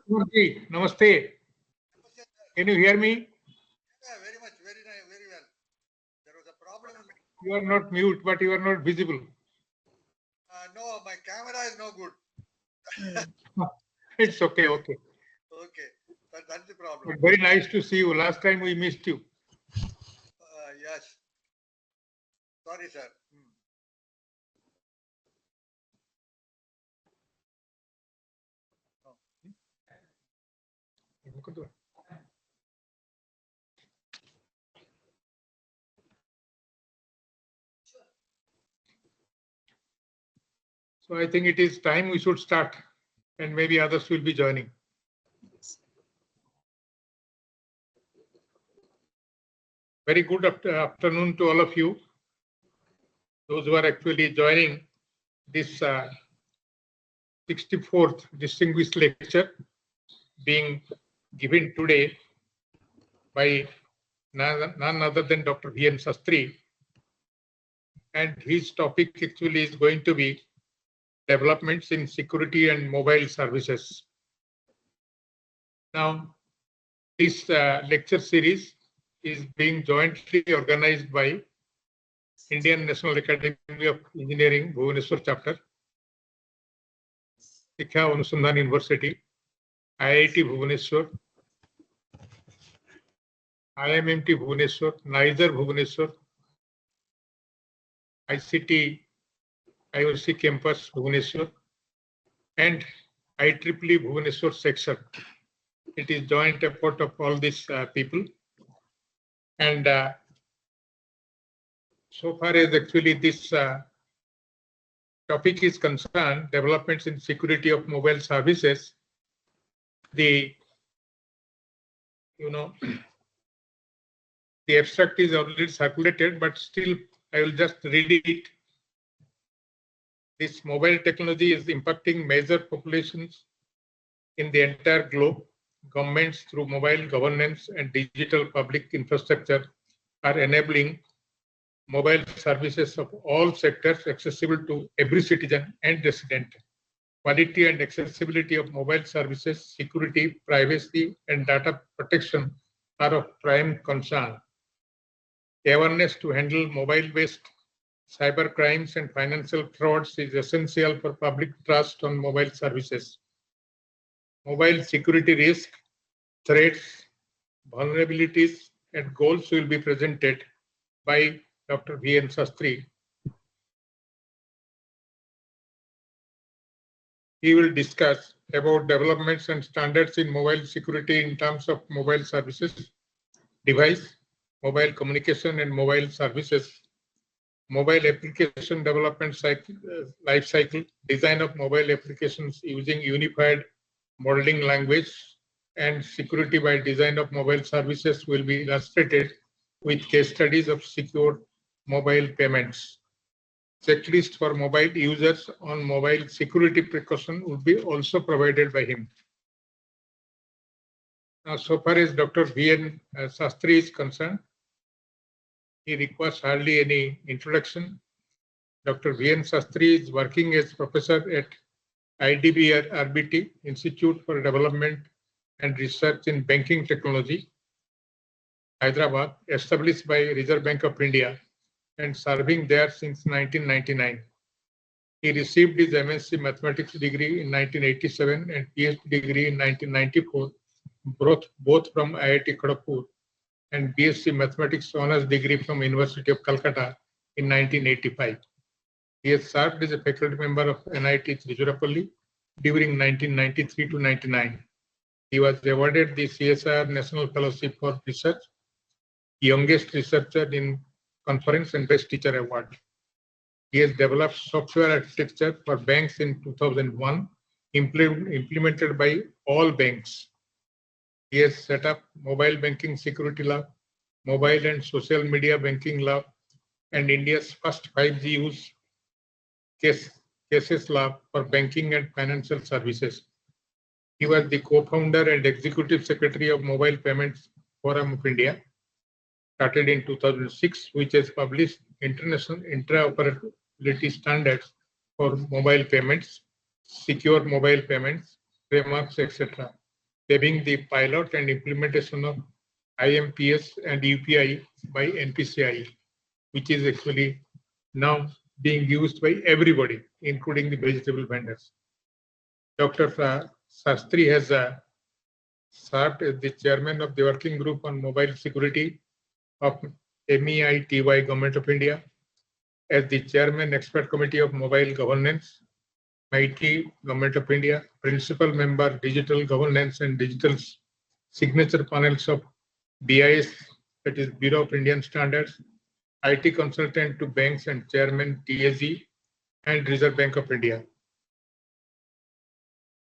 Namaste. Namaste. Can you hear me? Yeah, very much, very nice, very well. There was a problem. You are not mute, but you are not visible. No, my camera is no good. It's okay, okay. Okay, that's the problem. But very nice to see you. Last time we missed you. Yes. Sorry, sir. So I think it is time we should start, and maybe others will be joining. Very good afternoon to all of you. Those who are actually joining this 64th distinguished lecture being given today by none other than Dr. V.N. Sastry. And his topic actually is going to be developments in security and mobile services. Now, this lecture series is being jointly organized by Indian National Academy of Engineering, Bhubaneswar chapter, Shiksha Anusandhan University, IIT Bhubaneswar, IMMT Bhubaneswar, NISER Bhubaneswar, ICT IOC Campus Bhubaneswar, and IEEE Bhubaneswar section. It is joint effort of all these people. And so far as actually this topic is concerned, developments in security of mobile services, the abstract is already circulated, but still I will just read it. This mobile technology is impacting major populations in the entire globe. Governments through mobile governance and digital public infrastructure are enabling mobile services of all sectors accessible to every citizen and resident. Quality and accessibility of mobile services, security, privacy, and data protection are of prime concern. Awareness to handle mobile-based cyber crimes and financial frauds is essential for public trust on mobile services. Mobile security risk, threats, vulnerabilities, and goals will be presented by Dr. V.N. Sastry. He will discuss about developments and standards in mobile security in terms of mobile services, device, mobile communication, and mobile services, mobile application development life cycle, design of mobile applications using unified modeling language, and security by design of mobile services will be illustrated with case studies of secure mobile payments. Checklist for mobile users on mobile security precaution would be also provided by him. Now, so far as Dr. V.N. Sastry is concerned, he requires hardly any introduction. Dr. V.N. Sastry is working as professor at IDB RBT, Institute for Development and Research in Banking Technology, Hyderabad, established by Reserve Bank of India and serving there since 1999. He received his MSc Mathematics degree in 1987 and PhD degree in 1994, both from IIT Kharagpur, and BSc Mathematics Honours degree from University of Calcutta in 1985. He has served as a faculty member of NIT Tiruchirappalli during 1993 to 99. He was awarded the CSIR National Fellowship for Research, Youngest Researcher in Conference, and Best Teacher Award. He has developed software architecture for banks in 2001, implemented by all banks. He has set up mobile banking security lab, mobile and social media banking lab, and India's first 5G use cases lab for banking and financial services. He was the co-founder and executive secretary of Mobile Payments Forum of India, started in 2006, which has published international interoperability standards for mobile payments, secure mobile payments, frameworks, etc. paving the pilot and implementation of IMPS and UPI by NPCI, which is actually now being used by everybody, including the vegetable vendors. Dr. Sastry has served as the chairman of the working group on mobile security of MEITY Government of India, as the chairman expert committee of mobile governance, MIT Government of India, principal member digital governance and digital signature panels of BIS, that is Bureau of Indian Standards, IT consultant to banks and chairman TAG and Reserve Bank of India.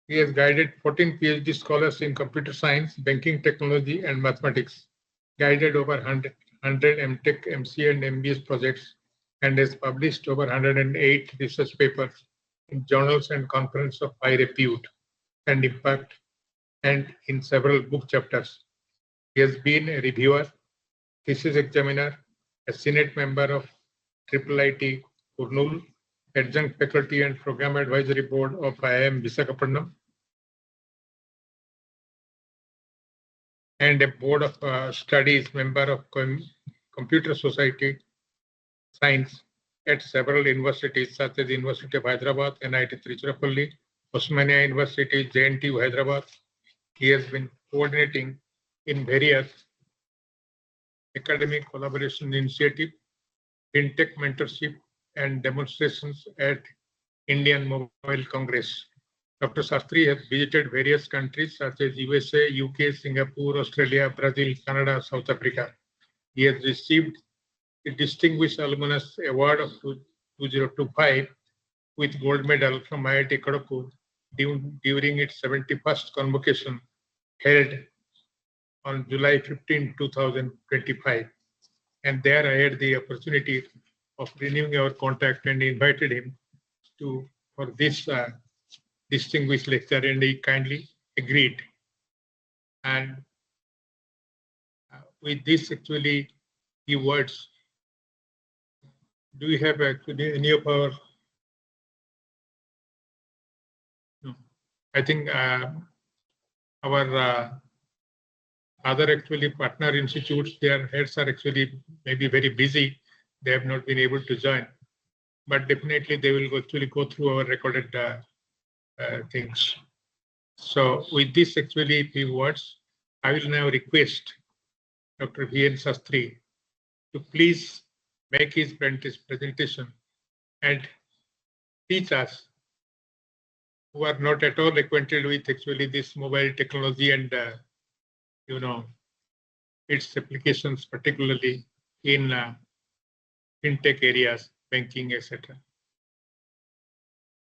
He has guided 14 PhD scholars in computer science, banking technology, and mathematics, guided over 100 MTech, MCA, and MBS projects, and has published over 108 research papers in journals and conferences of high repute and impact, and in several book chapters. He has been a reviewer, thesis examiner, a Senate member of IIIT Kurnool, adjunct faculty and program advisory board of IIM Visakhapatnam, and a board of studies member of Computer Society Science at several universities such as University of Hyderabad, NIT Tiruchirappalli, Osmania University, JNTU Hyderabad. He has been coordinating in various academic collaboration initiatives, fintech mentorship, and demonstrations at Indian Mobile Congress. Dr. Sastry has visited various countries such as USA, UK, Singapore, Australia, Brazil, Canada, South Africa. He has received a Distinguished Alumnus Award of 2025 with gold medal from IIT Kharagpur during its 71st convocation held on July 15, 2025. And there I had the opportunity of renewing our contact and invited him for this distinguished lecture, and he kindly agreed. And with this, actually, few words. Do we have actually any of our? No. I think our other actually partner institutes, their heads are actually maybe very busy. They have not been able to join, but definitely they will actually go through our recorded things. So with this actually few words, I will now request Dr. V.N. Sastry to please make his presentation and teach us, who are not at all acquainted with actually this mobile technology and its applications, particularly in fintech areas, banking, etc.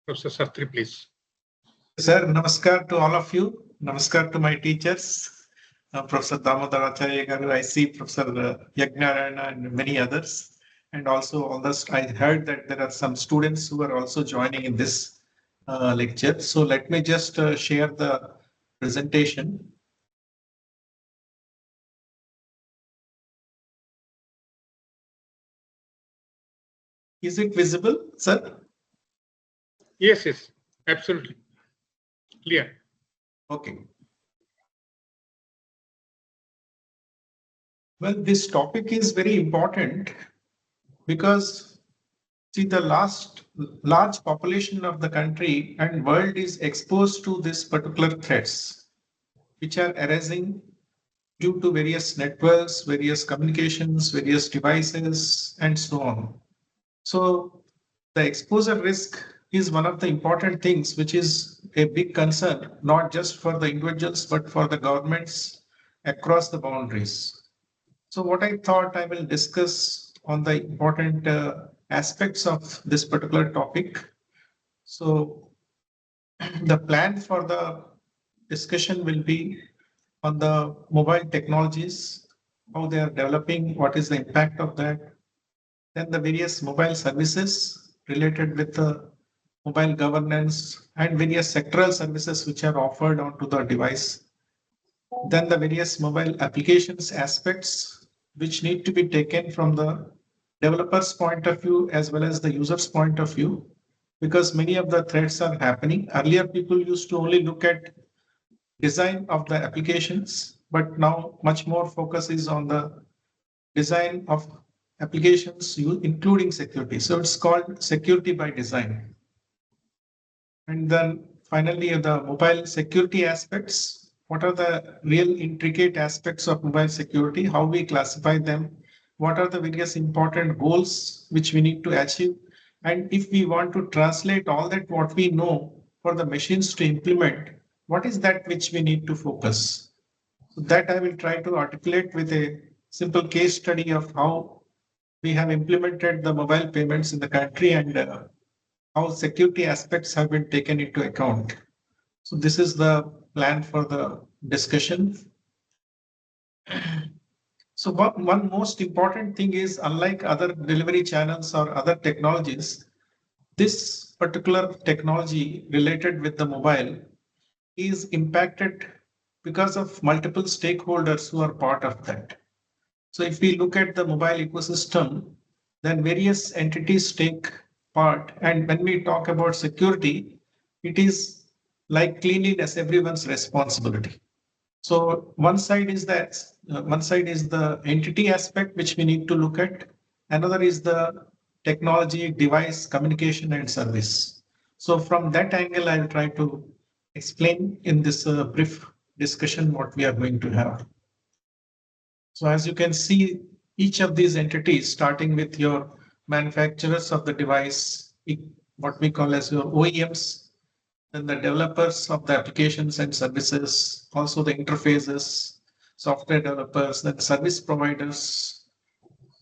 Professor Sastry, please. Sir, namaskar to all of you. Namaskar to my teachers, Professor Damodar Acharya Garu, I see Professor Yagnarayana and many others. And also all this, I heard that there are some students who are also joining in this lecture. So let me just share the presentation. Is it visible, sir? Yes, yes, absolutely. Clear. Okay. Well, this topic is very important because see, the large population of the country and world is exposed to this particular threats, which are arising due to various networks, various communications, various devices, and so on. So the exposure risk is one of the important things, which is a big concern, not just for the individuals, but for the governments across the boundaries. So what I thought I will discuss on the important aspects of this particular topic. So the plan for the discussion will be on the mobile technologies, how they are developing, what is the impact of that, then the various mobile services related with the mobile governance and various sectoral services which are offered onto the device. Then the various mobile applications aspects which need to be taken from the developer's point of view as well as the user's point of view, because many of the threats are happening. Earlier, people used to only look at design of the applications, but now much more focus is on the design of applications, including security. So it's called security by design. And then finally, the mobile security aspects. What are the real intricate aspects of mobile security? How we classify them? What are the various important goals which we need to achieve? And if we want to translate all that what we know for the machines to implement, what is that which we need to focus? So that I will try to articulate with a simple case study of how we have implemented the mobile payments in the country and how security aspects have been taken into account. So this is the plan for the discussion. So one most important thing is, unlike other delivery channels or other technologies, this particular technology related with the mobile is impacted because of multiple stakeholders who are part of that. So if we look at the mobile ecosystem, then various entities take part. And when we talk about security, it is like cleanliness, everyone's responsibility. So one side is the entity aspect, which we need to look at. Another is the technology, device, communication, and service. So from that angle, I'll try to explain in this brief discussion what we are going to have. So as you can see, each of these entities, starting with your manufacturers of the device, what we call as your OEMs, then the developers of the applications and services, also the interfaces, software developers, then service providers,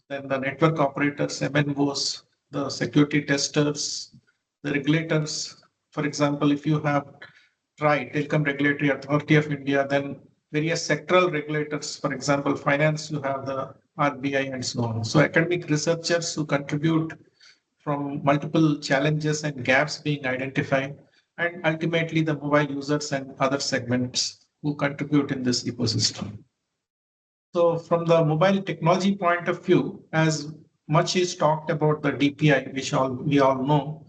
then the network operators, MNOs, the security testers, the regulators. For example, if you have TRAI, Telecom Regulatory Authority of India, then various sectoral regulators, for example, finance, you have the RBI and so on. So academic researchers who contribute from multiple challenges and gaps being identified, and ultimately the mobile users and other segments who contribute in this ecosystem. So from the mobile technology point of view, as much is talked about the DPI, which we all know,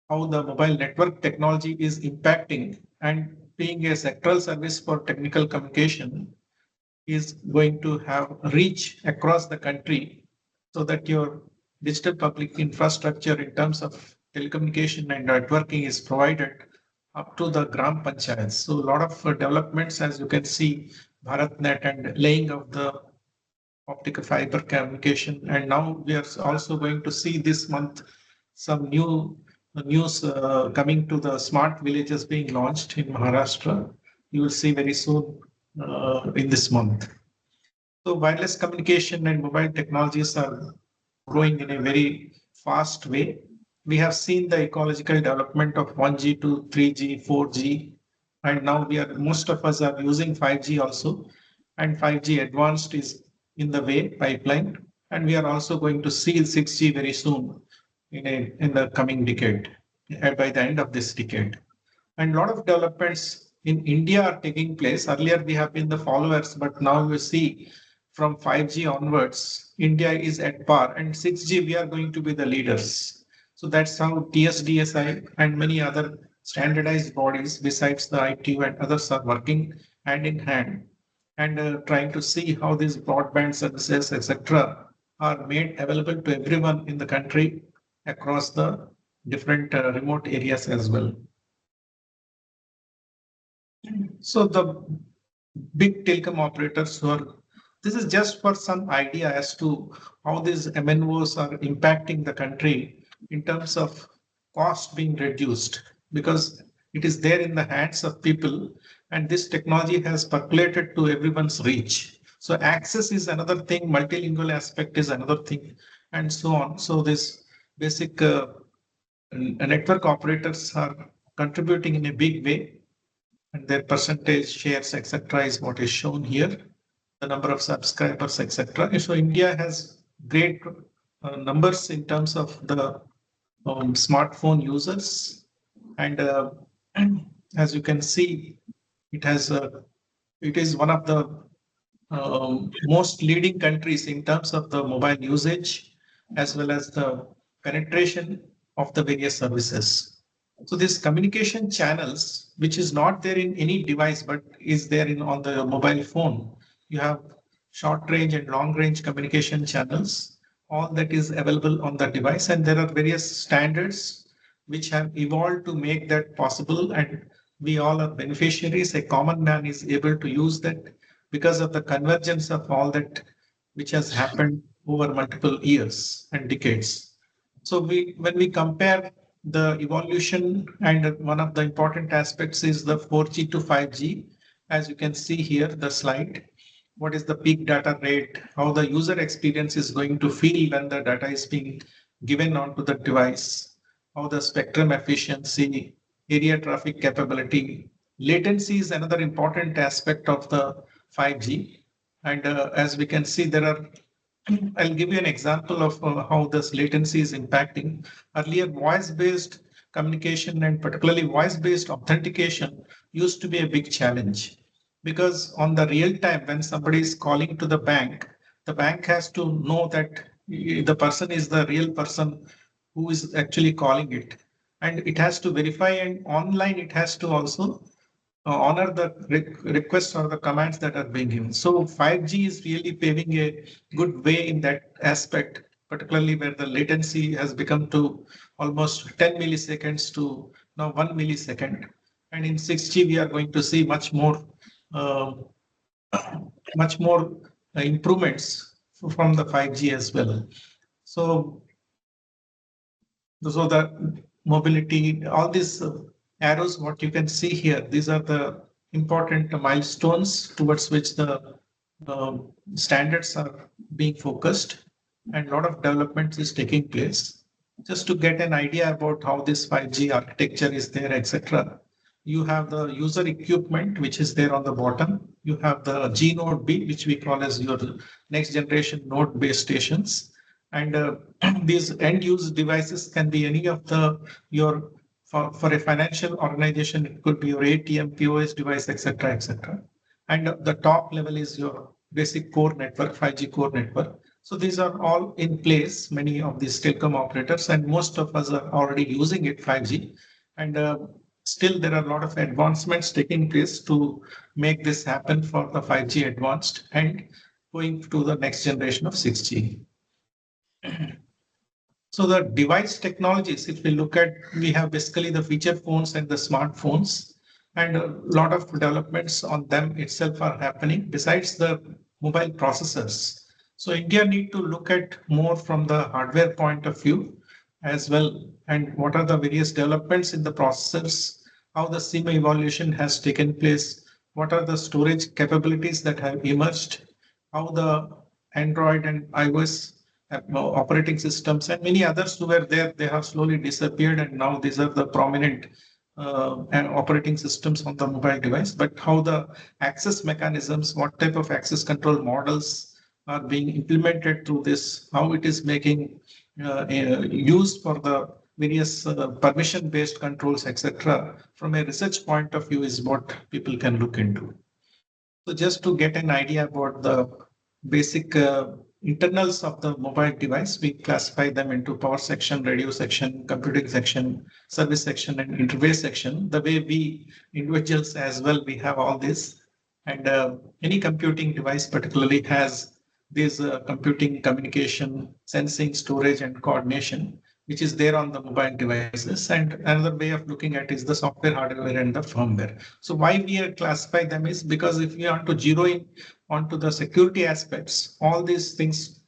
how the mobile network technology is impacting and being a sectoral service for technical communication is going to have reach across the country, so that your digital public infrastructure in terms of telecommunication and networking is provided up to the Gram Panchayats. So a lot of developments, as you can see, BharatNet and laying of the optical fiber communication. And now we are also going to see this month some new news coming to the smart villages being launched in Maharashtra. You will see very soon in this month. So wireless communication and mobile technologies are growing in a very fast way. We have seen the ecological development of 1G to 3G, 4G, and now most of us are using 5G also, and 5G advanced is in the way pipeline, and we are also going to see 6G very soon in the coming decade, by the end of this decade. And a lot of developments in India are taking place. Earlier we have been the followers, but now you see from 5G onwards, India is at par, and 6G we are going to be the leaders. So that's how TSDSI and many other standardized bodies besides the ITU and others are working hand in hand and trying to see how these broadband services, etc., are made available to everyone in the country across the different remote areas as well. So the big telecom operators this is just for some idea as to how these MNOs are impacting the country in terms of cost being reduced, because it is there in the hands of people, and this technology has percolated to everyone's reach. So access is another thing, multilingual aspect is another thing, and so on. So this basic network operators are contributing in a big way, and their percentage shares, etc., is what is shown here, the number of subscribers, etc. So India has great numbers in terms of the smartphone users, and as you can see, it is one of the most leading countries in terms of the mobile usage as well as the penetration of the various services. So these communication channels, which is not there in any device, but is there in on the mobile phone, you have short range and long range communication channels. All that is available on the device, and there are various standards which have evolved to make that possible. And we all are beneficiaries. A common man is able to use that because of the convergence of all that which has happened over multiple years and decades. So when we compare the evolution, and one of the important aspects is the 4G to 5G. As you can see here, the slide, what is the peak data rate, how the user experience is going to feel when the data is being given onto the device, how the spectrum efficiency, area traffic capability. Latency is another important aspect of the 5G. And as we can see, there are I'll give you an example of how this latency is impacting. Earlier, voice-based communication and particularly voice-based authentication used to be a big challenge, because on the real time, when somebody is calling to the bank has to know that the person is the real person who is actually calling it. And it has to verify, and online it has to also honor the requests or the commands that are being given. So 5G is really paving a good way in that aspect, particularly where the latency has become to almost 10 milliseconds to now 1 millisecond. And in 6G, we are going to see uh, much more improvements from the 5G as well. So the mobility, all these arrows, what you can see here, these are the important milestones towards which the standards are being focused, and a lot of development is taking place. Just to get an idea about how this 5G architecture is there, etc. You have the user equipment, which is there on the bottom. You have the G Node B, which we call as your next generation node base stations. And these end use devices can be any of your for a financial organization, it could be your ATM, POS device, etc., etc. And the top level is your basic core network, 5G core network. So these are all in place, many of these telecom operators, and most of us are already using it 5G. And still there are a lot of advancements taking place to make this happen for the 5G advanced and going to the next generation of 6G. So the device technologies, if we look at, we have basically the feature phones and the smartphones, and a lot of developments on them itself are happening besides the mobile processors. So India need to look at more from the hardware point of view as well, and what are the various developments in the processors, how the SIM evolution has taken place, what are the storage capabilities that have emerged, how the Android and iOS operating systems and many others who were there, they have slowly disappeared, and now these are the prominent operating systems on the mobile device. But how the access mechanisms, what type of access control models are being implemented through this, how it is making use for the various permission-based controls, etc. From a research point of view is what people can look into. So just to get an idea about the basic internals of the mobile device, we classify them into power section, radio section, computing section, service section, and interface section. The way we individuals as well, we have all this. And any computing device particularly has this computing, communication, sensing, storage, and coordination, which is there on the mobile devices. And another way of looking at is the software, hardware, and the firmware. So why we classify them is because if you want to zero in onto the security aspects, all these things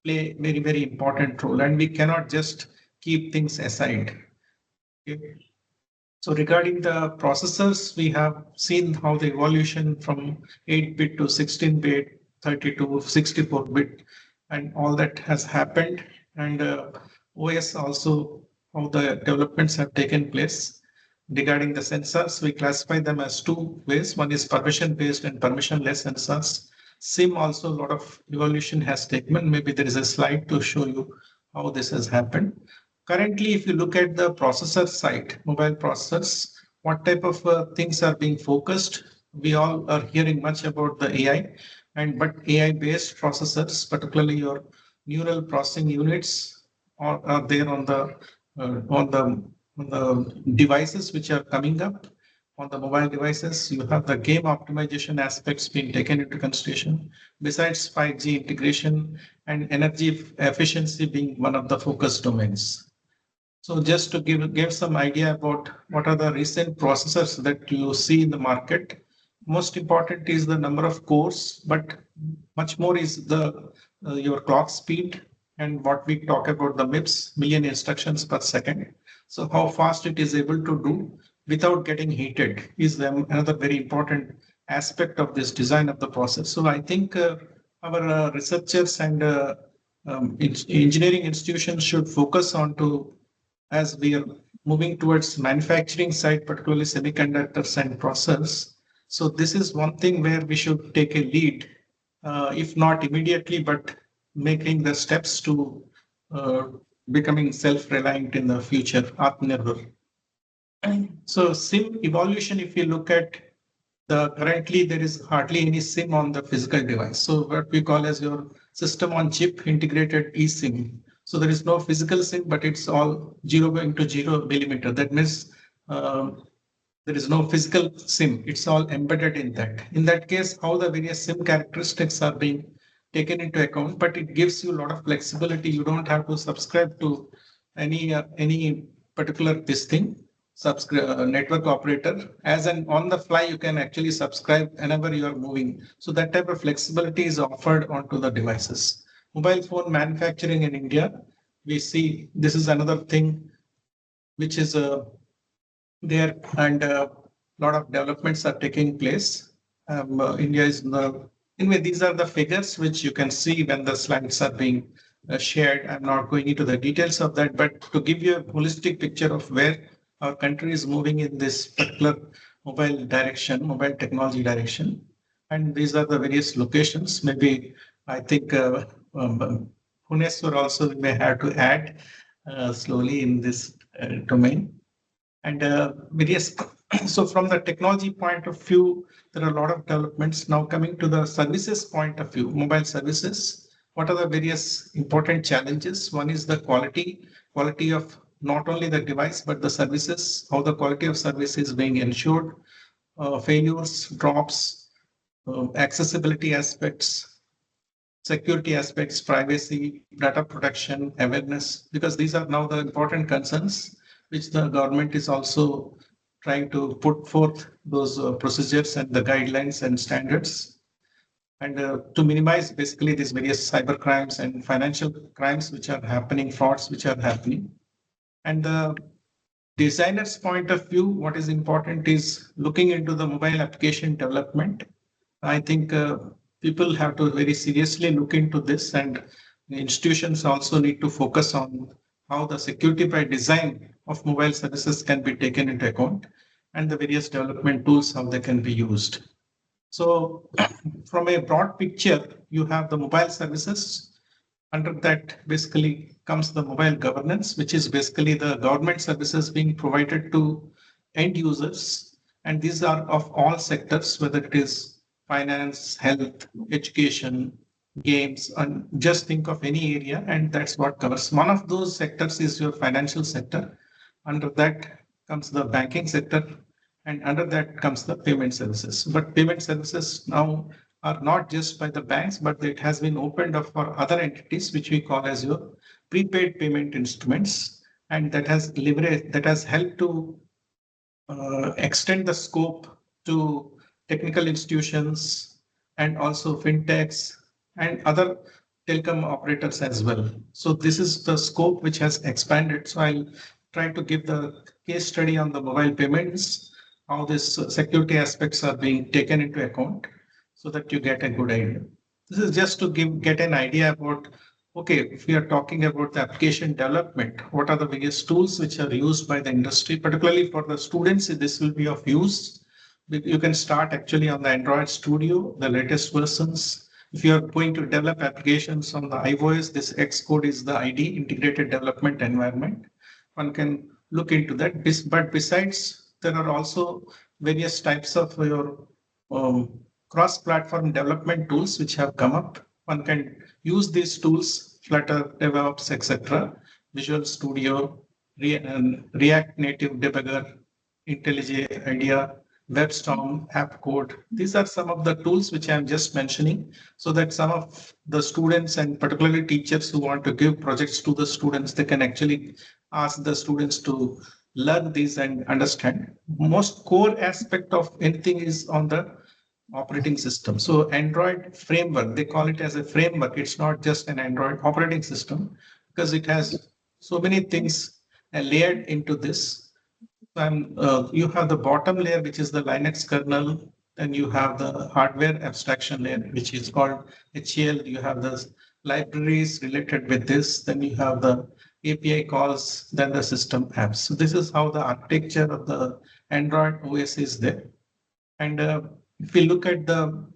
play very, very important role, and we cannot just keep things aside. Okay. So regarding the processors, we have seen how the evolution from 8-bit to 16-bit, 32, 64-bit, and all that has happened. And OS also, how the developments have taken place. Regarding the sensors, we classify them as two ways. One is permission-based and permissionless sensors. SIM also a lot of evolution has taken. Maybe there is a slide to show you how this has happened. Currently, if you look at the processor side, mobile processors, what type of things are being focused? We all are hearing much about the AI, but AI-based processors, particularly your neural processing units, are there on the the devices which are coming up on the mobile devices. You have the game optimization aspects being taken into consideration, besides 5G integration and energy efficiency being one of the focus domains. So just to give some idea about what are the recent processors that you see in the market, most important is the number of cores, but much more is the your clock speed and what we talk about the MIPS, million instructions per second. So how fast it is able to do without getting heated is another very important aspect of this design of the process. So I think our researchers and engineering institutions should focus on to, as we are moving towards manufacturing side, particularly semiconductors and process. So this is one thing where we should take a lead, if not immediately, but making the steps to becoming self-reliant in the future, Atmanirbhar. So SIM evolution, if you look at currently there is hardly any SIM on the physical device. So what we call as your system on chip integrated eSIM. So there is no physical SIM, but it's all 0 millimeter. That means there is no physical SIM. It's all embedded in that. In that case, how the various SIM characteristics are being taken into account, but it gives you a lot of flexibility. You don't have to subscribe to any particular this thing. Network operator, as an on the fly you can actually subscribe whenever you are moving. So that type of flexibility is offered onto the devices. Mobile phone manufacturing in India, we see this is another thing which is there, and a lot of developments are taking place. India is anyway, these are the figures which you can see when the slides are being shared. I'm not going into the details of that, but to give you a holistic picture of where our country is moving in this particular mobile direction, mobile technology direction. And these are the various locations. Maybe I think Bhubaneswar also we may have to add slowly in this domain. And various, so from the technology point of view, there are a lot of developments. Now coming to the services point of view, mobile services, what are the various important challenges? One is the quality of not only the device, but the services, how the quality of service is being ensured, failures, drops, accessibility aspects, security aspects, privacy, data protection, awareness, because these are now the important concerns which the government is also trying to put forth those procedures and the guidelines and standards. And to minimize basically these various cyber crimes and financial crimes which are happening, frauds which are happening. And the designer's point of view, what is important is looking into the mobile application development. I think people have to very seriously look into this, and the institutions also need to focus on how the security by design of mobile services can be taken into account and the various development tools, how they can be used. So from a broad picture, you have the mobile services. Under that basically comes the mobile governance, which is basically the government services being provided to end users. And these are of all sectors, whether it is finance, health, education, games, and just think of any area, and that's what covers. One of those sectors is your financial sector. Under that comes the banking sector, and under that comes the payment services. But payment services now are not just by the banks, but it has been opened up for other entities, which we call as your prepaid payment instruments. And that has leveraged, that has helped to extend the scope to technical institutions and also fintechs and other telecom operators as well. So this is the scope which has expanded. So I'll try to give the case study on the mobile payments, how this security aspects are being taken into account, so that you get a good idea. This is just to get an idea about, okay, if we are talking about the application development, what are the various tools which are used by the industry, particularly for the students, this will be of use. You can start actually on the Android Studio, the latest versions. If you are going to develop applications on the iOS, this Xcode is the ID, Integrated Development Environment. One can look into that. But besides, there are also various types of your cross-platform development tools which have come up. One can use these tools, Flutter, DevOps, etc., Visual Studio, React Native Debugger, IntelliJ IDEA, WebStorm, AppCode. These are some of the tools which I'm just mentioning, so that some of the students and particularly teachers who want to give projects to the students, they can actually ask the students to learn these and understand. Most core aspect of anything is on the operating system. So Android framework, they call it as a framework. It's not just an Android operating system because it has so many things layered into this. And you have the bottom layer, which is the Linux kernel. Then you have the hardware abstraction layer, which is called HCL. You have the libraries related with this. Then you have the API calls, then the system apps. So this is how the architecture of the Android OS is there. And if we look at the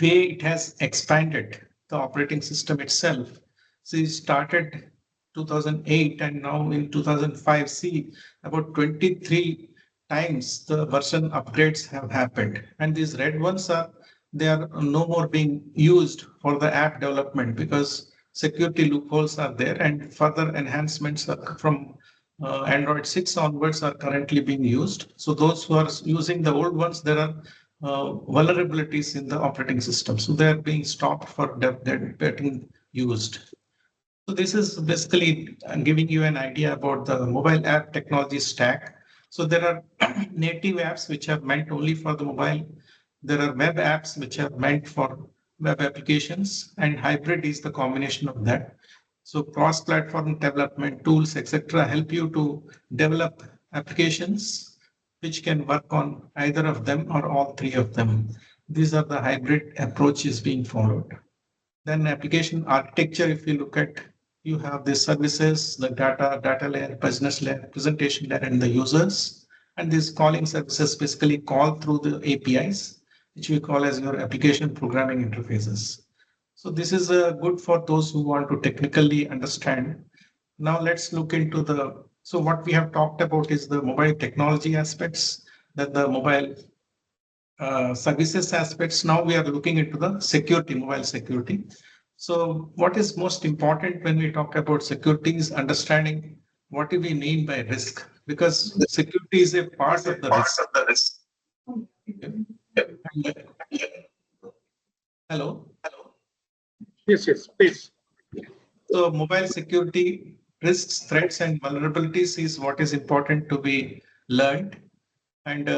way it has expanded, the operating system itself, so it started 2008 and now in 2005, see about 23 times the version upgrades have happened. And these red ones are, they are no more being used for the app development because security loopholes are there and further enhancements from Android 6 onwards are currently being used. So those who are using the old ones, there are vulnerabilities in the operating system. So they are being stopped for getting used. So this is basically giving you an idea about the mobile app technology stack. So there are native apps which are meant only for the mobile. There are web apps which are meant for web applications, and hybrid is the combination of that. So cross-platform development tools, etc., help you to develop applications which can work on either of them or all three of them. These are the hybrid approaches being followed. Then application architecture, if you look at, you have the services, the data layer, business layer, presentation layer, and the users. And these calling services basically call through the APIs, which we call as your application programming interfaces. So this is good for those who want to technically understand. Now let's look into the, so what we have talked about is the mobile technology aspects, then the mobile services aspects. Now we are looking into the security, mobile security. So what is most important when we talk about security is understanding what do we mean by risk, because security is a part of the risk. Hello. Yes, please. So mobile security risks, threats, and vulnerabilities is what is important to be learned. And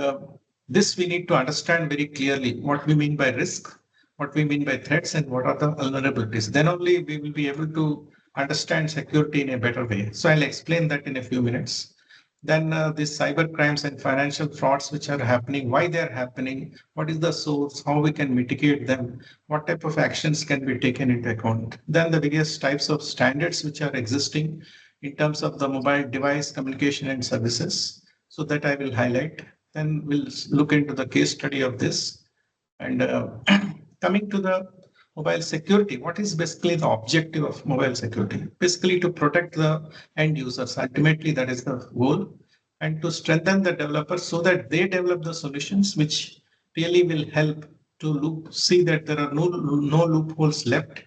this we need to understand very clearly what we mean by risk, what we mean by threats, and what are the vulnerabilities. Then only we will be able to understand security in a better way. So I'll explain that in a few minutes. Then these cyber crimes and financial frauds which are happening, why they are happening, what is the source, how we can mitigate them, what type of actions can be taken into account. Then the various types of standards which are existing in terms of the mobile device communication and services. So that I will highlight. Then we'll look into the case study of this. And coming to the mobile security, what is basically the objective of mobile security? Basically to protect the end users. Ultimately, that is the goal. And to strengthen the developers so that they develop the solutions which really will help to see that there are no loopholes left,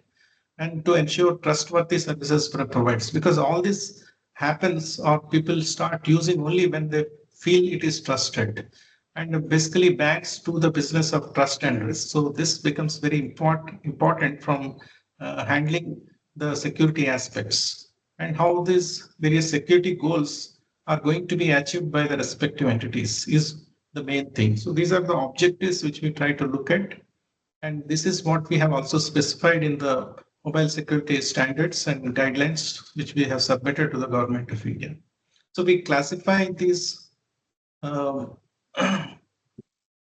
and to ensure trustworthy services provides. Because all this happens or people start using only when they feel it is trusted, and basically banks to the business of trust and risk. So this becomes very important from handling the security aspects and how these various security goals are going to be achieved by the respective entities is the main thing. So these are the objectives which we try to look at. And this is what we have also specified in the mobile security standards and guidelines, which we have submitted to the government of India. So we classify these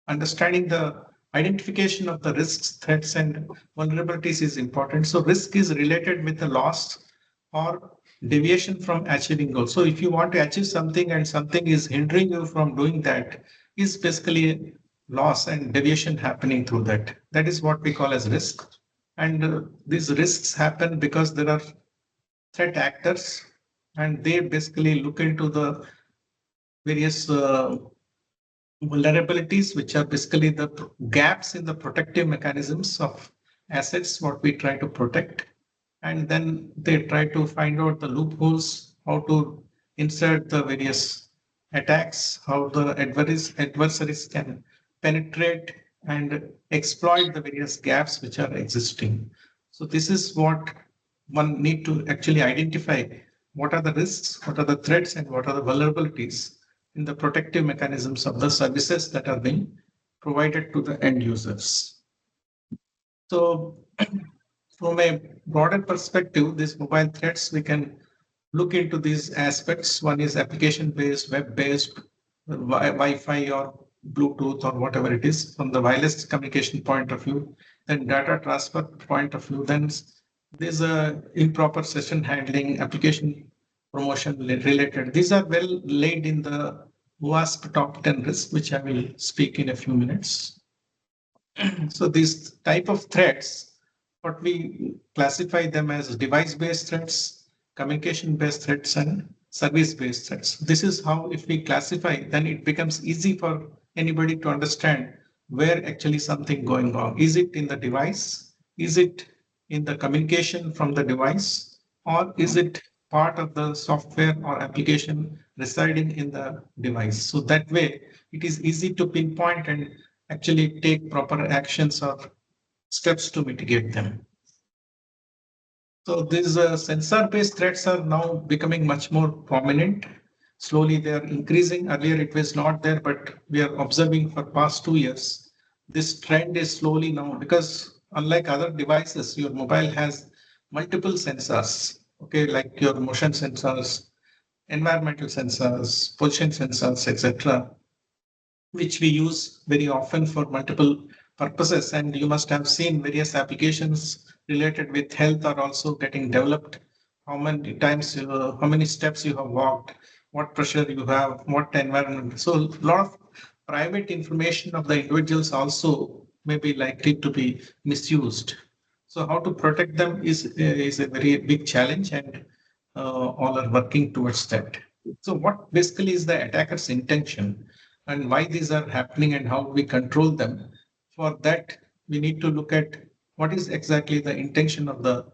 understanding the identification of the risks, threats, and vulnerabilities is important. So risk is related with the loss or deviation from achieving goals. So if you want to achieve something and something is hindering you from doing that, is basically loss and deviation happening through that. That is what we call as risk. And these risks happen because there are threat actors, and they basically look into the various vulnerabilities, which are basically the gaps in the protective mechanisms of assets, what we try to protect. And then they try to find out the loopholes, how to insert the various attacks, how the adversaries can penetrate and exploit the various gaps which are existing. So this is what one need to actually identify. What are the risks, what are the threats, and what are the vulnerabilities in the protective mechanisms of the services that are being provided to the end users. So from a broader perspective, these mobile threats, we can look into these aspects. One is application-based, web-based, Wi-Fi or Bluetooth or whatever it is from the wireless communication point of view, then data transfer point of view, then there's a improper session handling, application promotion related. These are well laid in the WASP top 10 risk, which I will speak in a few minutes. So these type of threats, what we classify them as device-based threats, communication-based threats, and service-based threats. This is how, if we classify, then it becomes easy for anybody to understand where actually something going wrong. Is it in the device? Is it in the communication from the device? Or is it part of the software or application residing in the device? So that way, it is easy to pinpoint and actually take proper actions or steps to mitigate them. So these sensor-based threats are now becoming much more prominent. Slowly they are increasing. Earlier it was not there, but we are observing for past 2 years. This trend is slowly now, because unlike other devices, your mobile has multiple sensors, okay, like your motion sensors, environmental sensors, position sensors, etc., which we use very often for multiple purposes. And you must have seen various applications related with health are also getting developed. How many times, how many steps you have walked, what pressure you have, what environment. So a lot of private information of the individuals also may be likely to be misused. So how to protect them is a very big challenge, and all are working towards that. So what basically is the attacker's intention and why these are happening and how we control them? For that, we need to look at what is exactly the intention of the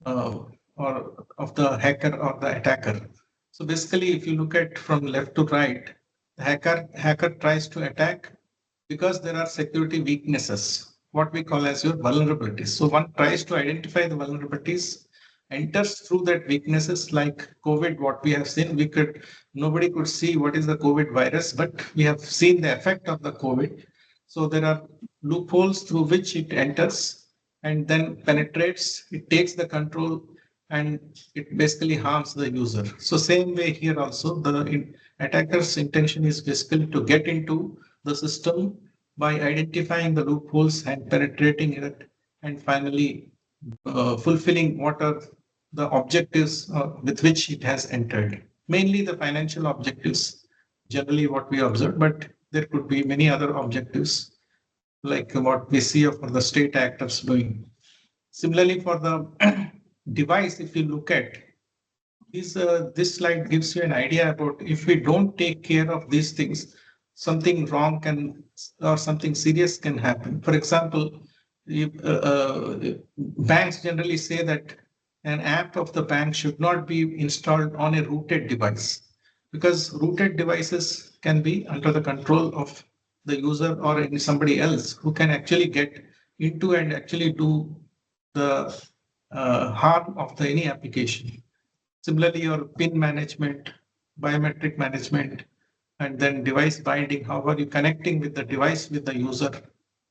or of the hacker or the attacker. So basically, if you look at from left to right, the hacker tries to attack because there are security weaknesses, what we call as your vulnerabilities. So one tries to identify the vulnerabilities, enters through that weaknesses, like COVID, what we have seen, nobody could see what is the COVID virus, but we have seen the effect of the COVID. So there are loopholes through which it enters and then penetrates, it takes the control, and it basically harms the user. So same way here also, the attacker's intention is basically to get into the system by identifying the loopholes and penetrating it, and finally fulfilling what are the objectives with which it has entered. Mainly the financial objectives, generally what we observe, but there could be many other objectives like what we see for the state actors doing. Similarly, for the device, if you look at this slide gives you an idea about if we don't take care of these things, something wrong can or something serious can happen. For example, banks generally say that an app of the bank should not be installed on a rooted device, because rooted devices can be under the control of the user or somebody else who can actually get into and actually do the harm of any application. Similarly, your PIN management, biometric management, and then device binding. How are you connecting with the device with the user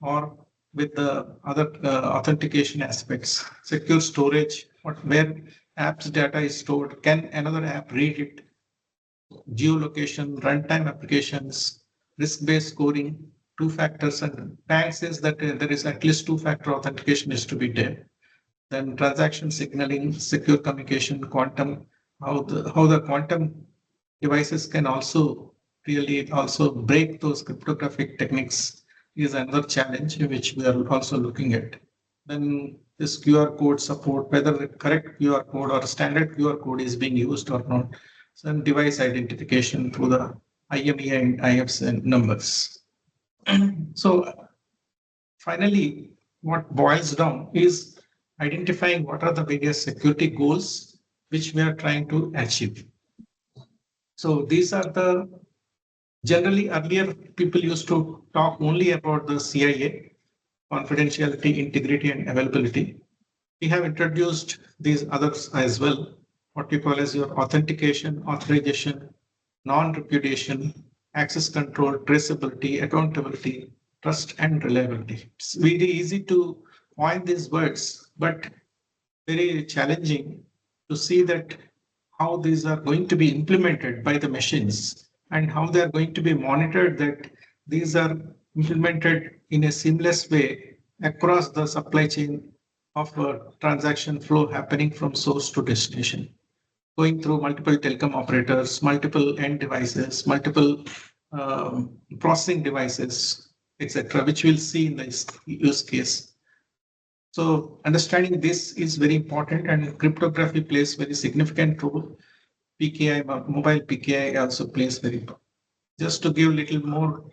or with the other authentication aspects? Secure storage, where apps data is stored. Can another app read it? Geolocation, runtime applications, risk-based scoring, two factors, and bank says that there is at least two-factor authentication is to be there. Then transaction signaling, secure communication, quantum, how the quantum devices can also really also break those cryptographic techniques is another challenge which we are also looking at. Then this QR code support, whether the correct QR code or standard QR code is being used or not. Some device identification through the IMEI and IFS numbers. So finally, what boils down is identifying what are the various security goals which we are trying to achieve. So these are the generally earlier people used to talk only about the CIA, confidentiality, integrity, and availability. We have introduced these others as well, what you call as your authentication, authorization, non-repudiation, access control, traceability, accountability, trust, and reliability. It's very easy to coin these words, but very challenging to see that how these are going to be implemented by the machines and how they are going to be monitored, that these are implemented in a seamless way across the supply chain of a transaction flow happening from source to destination, going through multiple telecom operators, multiple end devices, multiple processing devices, etc., which we'll see in this use case. So understanding this is very important, and cryptography plays very significant role. PKI, mobile PKI also plays very important. Just to give a little more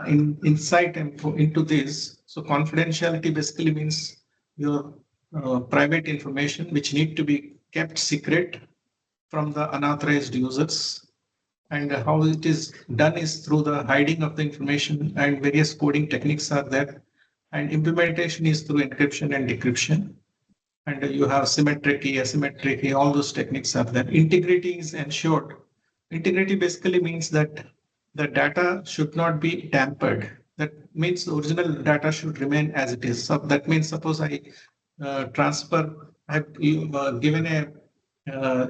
insight into this. So confidentiality basically means your private information which need to be kept secret from the unauthorized users. And how it is done is through the hiding of the information, and various coding techniques are there. And implementation is through encryption and decryption. And you have symmetric key, asymmetric key, all those techniques are there. Integrity is ensured. Integrity basically means that the data should not be tampered. That means the original data should remain as it is. So that means suppose I have given a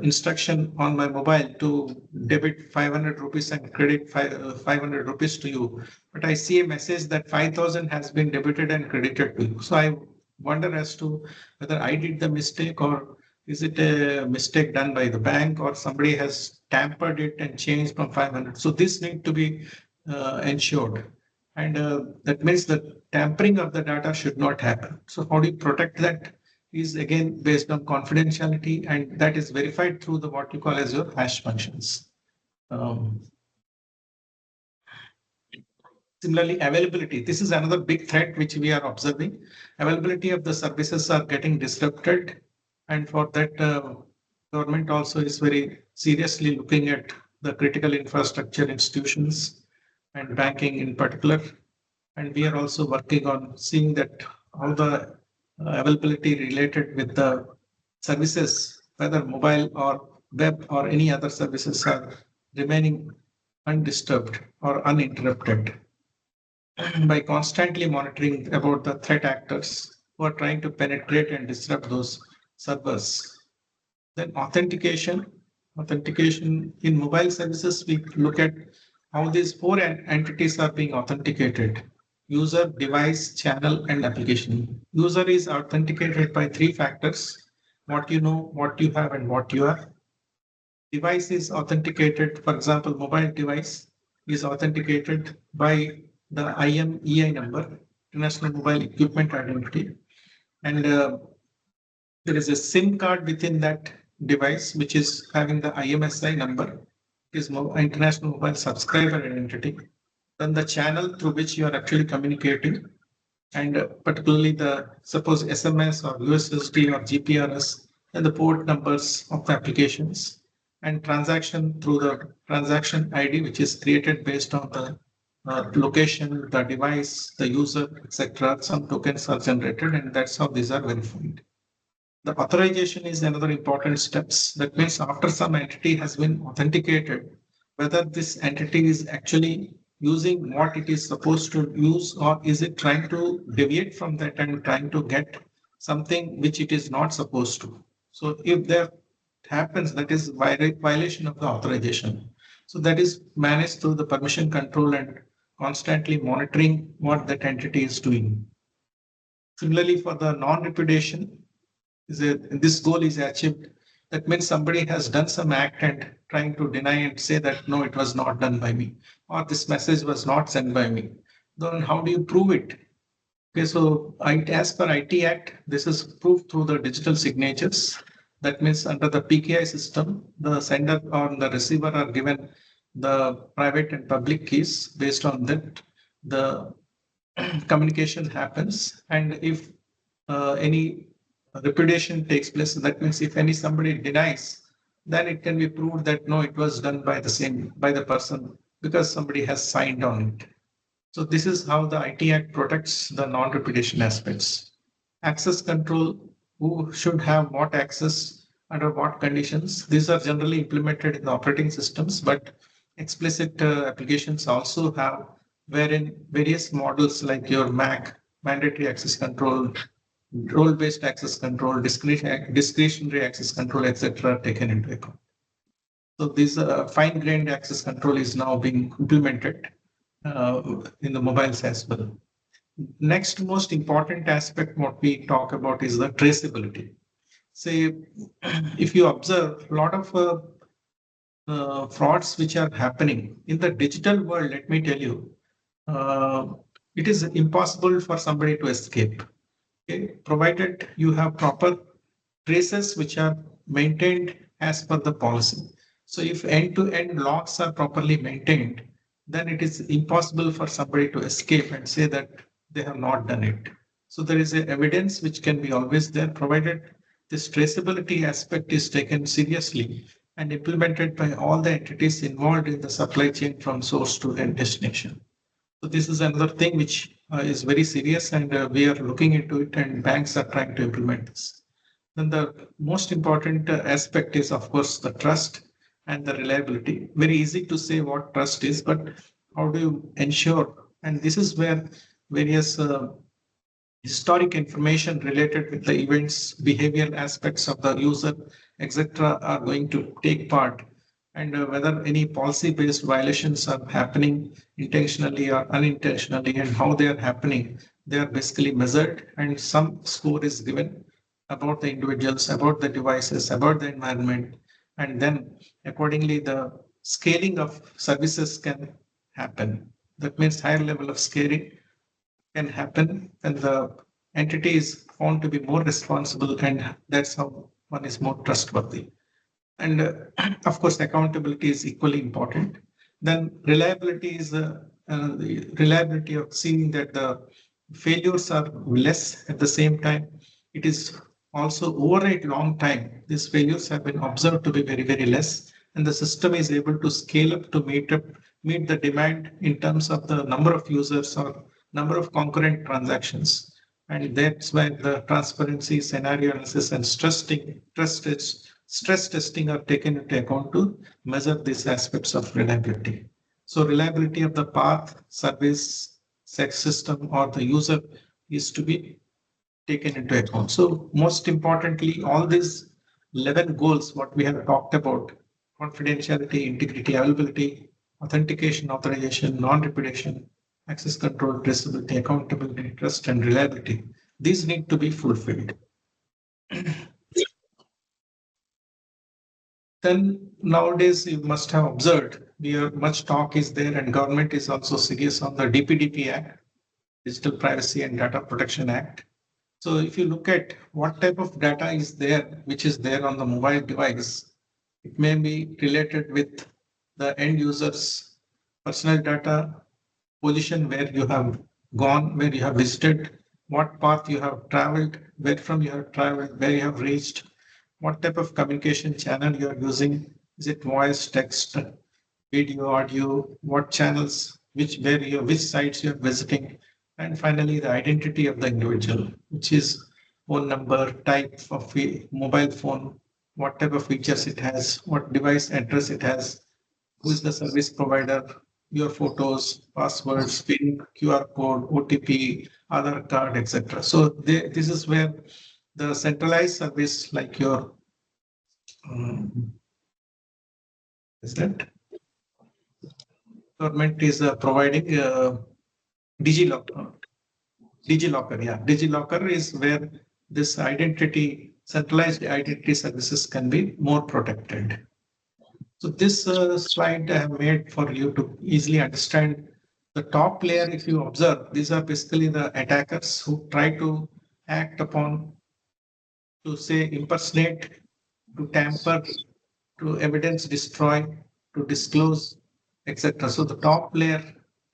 instruction on my mobile to debit 500 rupees and credit 500 rupees to you, but I see a message that 5,000 has been debited and credited to you. So I wonder as to whether I did the mistake, or is it a mistake done by the bank, or somebody has tampered it and changed from 500. So this need to be ensured. And that means the tampering of the data should not happen. So how do you protect that? Is again based on confidentiality, and that is verified through the what you call as your hash functions. Similarly, availability. This is another big threat which we are observing. Availability of the services are getting disrupted, and for that, government also is very seriously looking at the critical infrastructure institutions and banking in particular. And we are also working on seeing that how the availability related with the services, whether mobile or web or any other services, are remaining undisturbed or uninterrupted. By constantly monitoring about the threat actors who are trying to penetrate and disrupt those servers. Then authentication in mobile services, we look at how these four entities are being authenticated: user, device, channel, and application. User is authenticated by three factors: what you know, what you have, and what you are. Device is authenticated, for example, mobile device is authenticated by the IMEI number, International Mobile Equipment Identity. And there is a SIM card within that device, which is having the IMSI number. It is International Mobile Subscriber Identity. Then the channel through which you are actually communicating, and particularly the suppose SMS or USSD or GPRS, and the port numbers of the applications, and transaction through the transaction ID, which is created based on the location, the device, the user, etc. Some tokens are generated, and that's how these are verified. The authorization is another important steps. That means after some entity has been authenticated, whether this entity is actually using what it is supposed to use, or is it trying to deviate from that and trying to get something which it is not supposed to. So if that happens, that is violation of the authorization. So that is managed through the permission control and constantly monitoring what that entity is doing. Similarly, for the non-repudiation, this goal is achieved. That means somebody has done some act and trying to deny and say that no, it was not done by me, or this message was not sent by me. Then how do you prove it? Okay, so as per IT Act, this is proved through the digital signatures. That means under the PKI system, the sender or the receiver are given the private and public keys. Based on that, the communication happens. And if any repudiation takes place, that means if somebody denies then it can be proved that no, it was done by the person because somebody has signed on it. So this is how the IT Act protects the non-repetition aspects. Access control, who should have what access under what conditions. These are generally implemented in the operating systems, but explicit applications also have wherein various models like your Mac, mandatory access control, role-based access control, discretionary access control, etc., are taken into account. So this fine-grained access control is now being implemented in the mobiles as well. Next most important aspect what we talk about is the traceability. Say, if you observe a lot of frauds which are happening in the digital world, let me tell you, it is impossible for somebody to escape. Okay? Provided you have proper traces which are maintained as per the policy. So if end-to-end logs are properly maintained, then it is impossible for somebody to escape and say that they have not done it. So there is a evidence which can be always there, provided this traceability aspect is taken seriously and implemented by all the entities involved in the supply chain from source to end destination. So this is another thing which is very serious, and we are looking into it, and banks are trying to implement this. Then the most important aspect is, of course, the trust and the reliability. Very easy to say what trust is, but how do you ensure? And this is where various historic information related with the events, behavioral aspects of the user, etc., are going to take part. And whether any policy-based violations are happening intentionally or unintentionally, and how they are happening, they are basically measured, and some score is given about the individuals, about the devices, about the environment, and then accordingly the scaling of services can happen. That means higher level of scaling can happen and the entity is found to be more responsible, and that's how one is more trustworthy. And of course, accountability is equally important. Then reliability is the reliability of seeing that the failures are less at the same time. It is also over a long time. These failures have been observed to be very, very less, and the system is able to scale up to meet the demand in terms of the number of users or number of concurrent transactions. And that's why the transparency, scenario analysis, and stress testing are taken into account to measure these aspects of reliability. So reliability of the path, service, sex system, or the user is to be taken into account. So most importantly, all these 11 goals, what we have talked about, confidentiality, integrity, availability, authentication, authorization, non-repetition, access control, traceability, accountability, trust, and reliability, these need to be fulfilled. Then nowadays you must have observed much talk is there, and government is also serious on the DPDP Act, Digital Privacy and Data Protection Act. So if you look at what type of data is there, which is there on the mobile device, it may be related with the end user's personal data, position where you have gone, where you have visited, what path you have traveled, where from you have traveled, where you have reached, what type of communication channel you are using. Is it voice, text, video, audio, what channels, which sites you are visiting, and finally the identity of the individual, which is phone number, type of mobile phone, what type of features it has, what device address it has, who is the service provider, your photos, passwords, PIN, QR code, OTP, Aadhaar card, etc. So this is where the centralized service like your is that government is providing DigiLocker. DigiLocker is where this identity, centralized identity services can be more protected. So this slide I have made for you to easily understand the top layer. If you observe, these are basically the attackers who try to act upon, to say impersonate, to tamper, to evidence destroy, to disclose, etc. So the top layer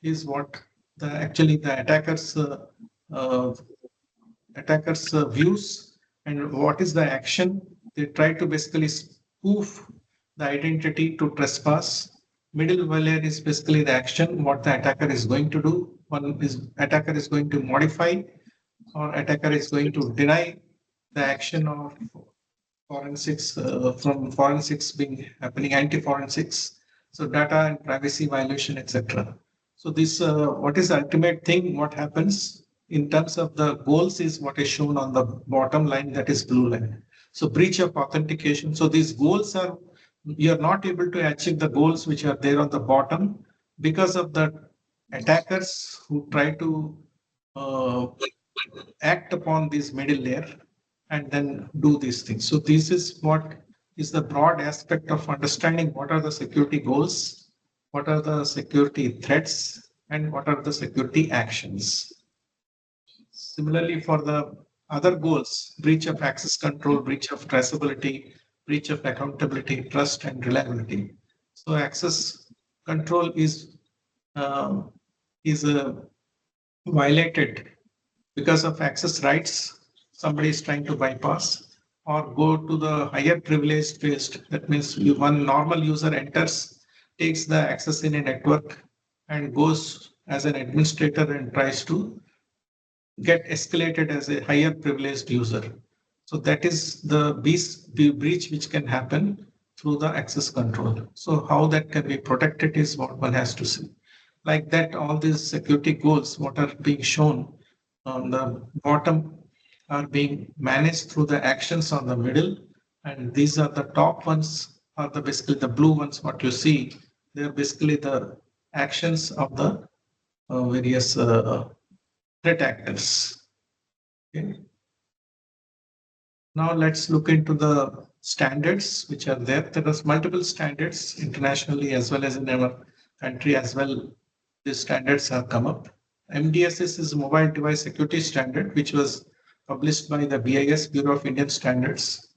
is what actually the attackers views, and what is the action. They try to basically spoof the identity to trespass. Middle layer is basically the action, what the attacker is going to do. One is attacker is going to modify, or attacker is going to deny the action of forensics, from forensics being happening, anti-forensics. So data and privacy violation, etc. So this, what is the ultimate thing, what happens in terms of the goals is what is shown on the bottom line, that is blue line. So breach of authentication. So these goals are, you are not able to achieve the goals which are there on the bottom because of the attackers who try to act upon this middle layer and then do these things. So this is what is the broad aspect of understanding what are the security goals, what are the security threats, and what are the security actions. Similarly, for the other goals, breach of access control, breach of traceability, breach of accountability, trust, and reliability. So access control is violated because of access rights. Somebody is trying to bypass or go to the higher privileged phase. That means one normal user enters, takes the access in a network and goes as an administrator and tries to get escalated as a higher privileged user. So that is the breach which can happen through the access control. So how that can be protected is what one has to see. Like that, all these security goals, what are being shown on the bottom, are being managed through the actions on the middle. And these are the top ones, are the basically the blue ones, what you see. They're basically the actions of the various threat actors. Okay. Now let's look into the standards which are there. There are multiple standards internationally as well as in our country as well. These standards have come up. MDSS is a mobile device security standard, which was published by the BIS, Bureau of Indian Standards.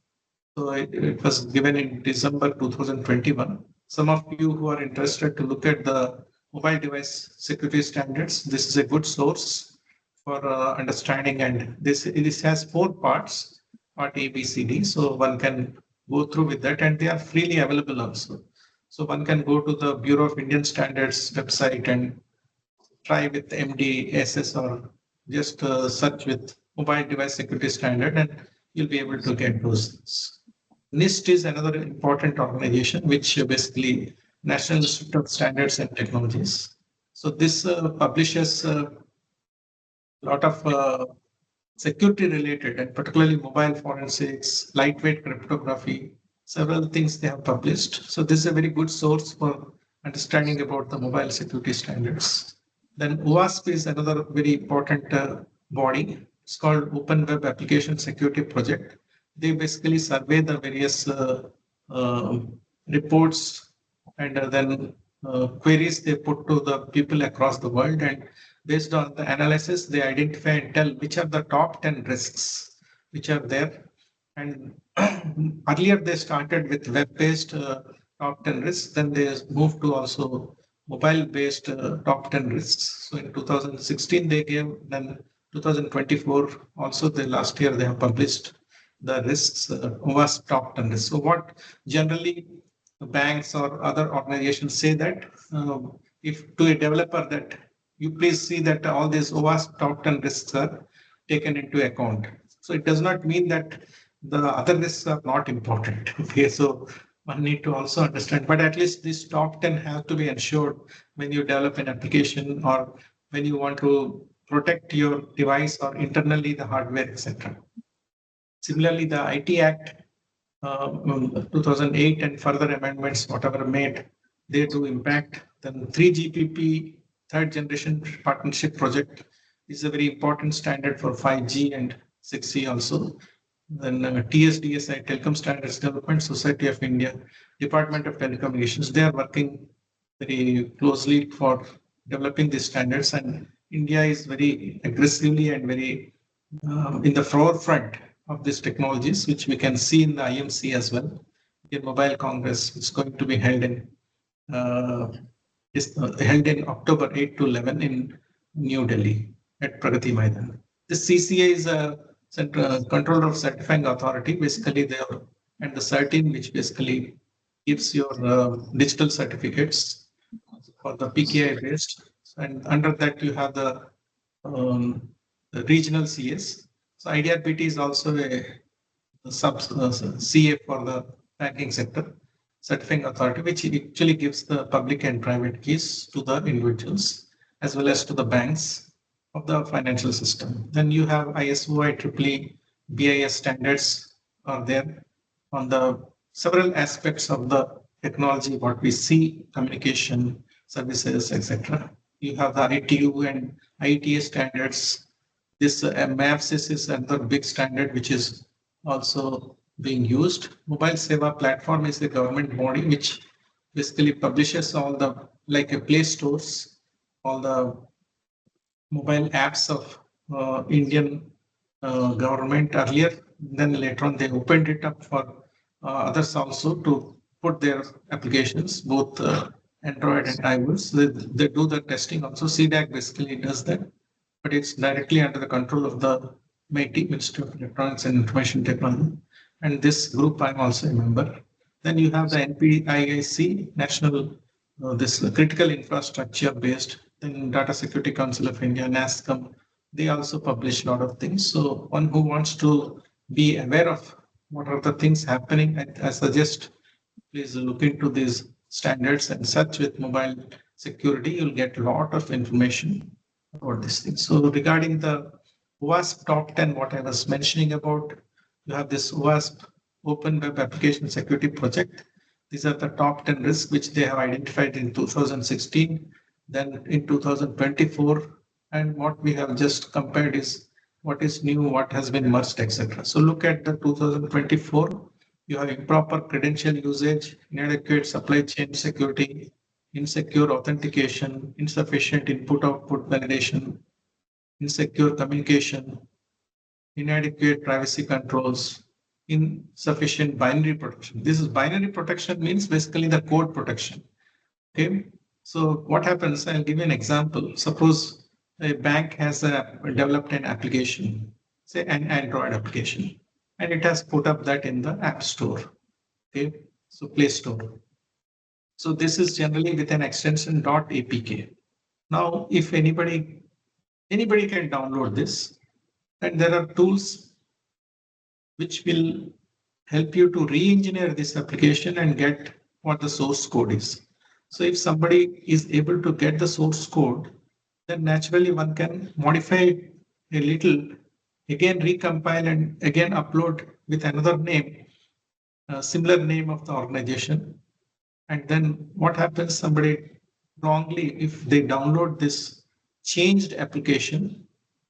So it was given in December 2021. Some of you who are interested to look at the mobile device security standards, this is a good source for understanding. And this has 4 parts, part A, B, C, D. So one can go through with that, and they are freely available also. So one can go to the Bureau of Indian Standards website and try with MDSS, or just search with mobile device security standard, and you'll be able to get those things. NIST is another important organization which basically National Institute of Standards and Technologies. So this publishes a lot of security related and particularly mobile forensics, lightweight cryptography, several things they have published. So this is a very good source for understanding about the mobile security standards. Then OWASP is another very important body. It's called Open Web Application Security Project. They basically survey the various reports and then queries they put to the people across the world, and based on the analysis, they identify and tell which are the top 10 risks which are there. And earlier they started with web-based top 10 risks, then they moved to also mobile-based top 10 risks. So in 2016 they gave, then 2024 also, the last year they have published the risks, OWASP top 10 risks. So what generally banks or other organizations say that if to a developer that you please see that all these OWASP top 10 risks are taken into account. So it does not mean that the other risks are not important. Okay, so one need to also understand, but at least this top 10 have to be ensured when you develop an application or when you want to protect your device or internally the hardware, etc. Similarly, the IT Act 2008 and further amendments, whatever made, they do impact. Then 3GPP, third generation partnership project, is a very important standard for 5G and 6G also. Then TSDSI, Telecom Standards Development Society of India, Department of Telecommunications, they are working very closely for developing these standards, and India is very aggressively and very in the forefront of these technologies, which we can see in the IMC as well. The Mobile Congress, which is going to be held in October 8 to 11 in New Delhi at Pragati Maidan. The CCA is a Controller of Certifying Authority. Basically, they are, and the CERTIN, which basically gives your digital certificates for the PKI based, and under that you have the regional CS. So IDRBT is also a sub CA for the banking sector, certifying authority, which actually gives the public and private keys to the individuals as well as to the banks of the financial system. Then you have ISO, IEEE, BIS standards are there on the several aspects of the technology, what we see, communication, services, etc. You have the ITU and IETA standards. This MAFSIS is another big standard which is also being used. Mobile Seva platform is a government body which basically publishes all the, like a Play Stores, all the mobile apps of Indian government earlier. Then later on they opened it up for others also to put their applications, both Android and iOS. They do the testing also. CDAC basically does that, but it's directly under the control of the MIT, Ministry of Electronics and Information Technology. And this group I'm also a member. Then you have the NPIIC, National this critical infrastructure based. Then Data Security Council of India, NASCOM, they also publish a lot of things. So one who wants to be aware of what are the things happening, I suggest please look into these standards and search with mobile security. You'll get a lot of information about this thing. So regarding the OWASP top 10, what I was mentioning about, you have this OWASP Open Web Application Security Project. These are the top 10 risks which they have identified in 2016, then in 2024, and what we have just compared is what is new, what has been merged, etc. So look at the 2024, you have improper credential usage, inadequate supply chain security, insecure authentication, insufficient input-output validation, insecure communication, inadequate privacy controls, insufficient binary protection. This is binary protection means basically the code protection. Okay, so what happens? I'll give you an example. Suppose a bank has developed an application, say an Android application, and it has put up that in the App Store. Okay, so Play Store. So this is generally with an extension .apk. Now, if anybody can download this, and there are tools which will help you to re-engineer this application and get what the source code is. So if somebody is able to get the source code, then naturally one can modify a little, again recompile and again upload with another name, similar name of the organization. And then what happens, somebody wrongly, if they download this changed application,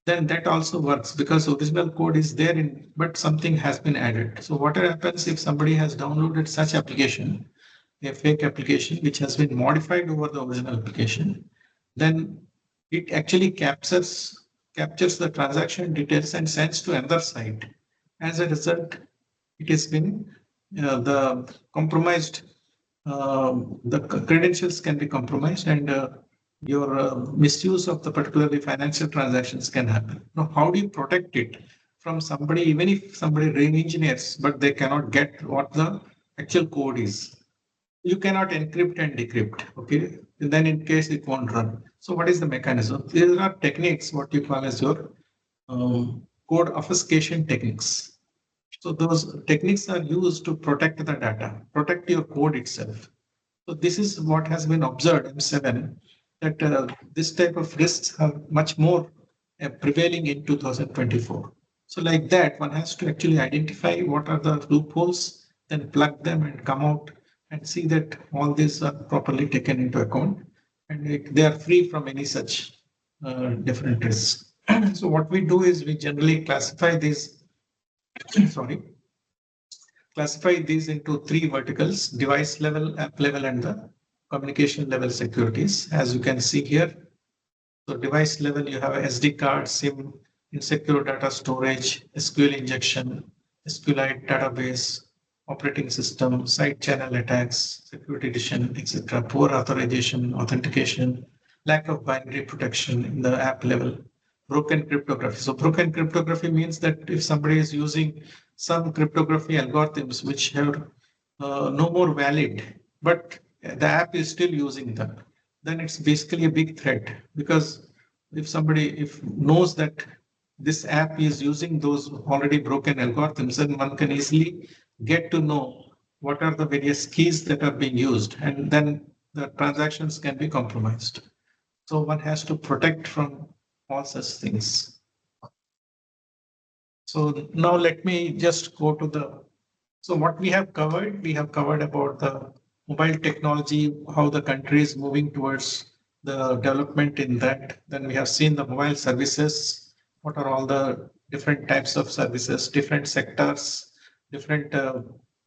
then that also works because original code is there in, but something has been added. So what happens if somebody has downloaded such application, a fake application which has been modified over the original application, then it actually captures the transaction details and sends to another site. As a result, it has been the compromised, the credentials can be compromised, and your misuse of the particularly financial transactions can happen. Now, how do you protect it from somebody, even if somebody re-engineers, but they cannot get what the actual code is? You cannot encrypt and decrypt, okay? And then in case it won't run. So what is the mechanism? There are techniques, what you call as your code obfuscation techniques. So those techniques are used to protect the data, protect your code itself. So this is what has been observed in M7, that this type of risks are much more prevailing in 2024. So like that, one has to actually identify what are the loopholes, then plug them and come out and see that all these are properly taken into account and they are free from any such different risks. So what we do is we generally classify these, classify these into three verticals: device level, app level, and the communication level securities, as you can see here. So device level, you have a SD card, SIM, insecure data storage, SQL injection, SQLite database, operating system, side channel attacks, security edition, etc., poor authorization, authentication, lack of binary protection in the app level, broken cryptography. So broken cryptography means that if somebody is using some cryptography algorithms which have no more valid, but the app is still using them, then it's basically a big threat, because if somebody if knows that this app is using those already broken algorithms, then one can easily get to know what are the various keys that are being used, and then the transactions can be compromised. So one has to protect from all such things. So now let me just go to the, so what we have covered about the mobile technology, how the country is moving towards the development in that. Then we have seen the mobile services. What are all the different types of services, different sectors, different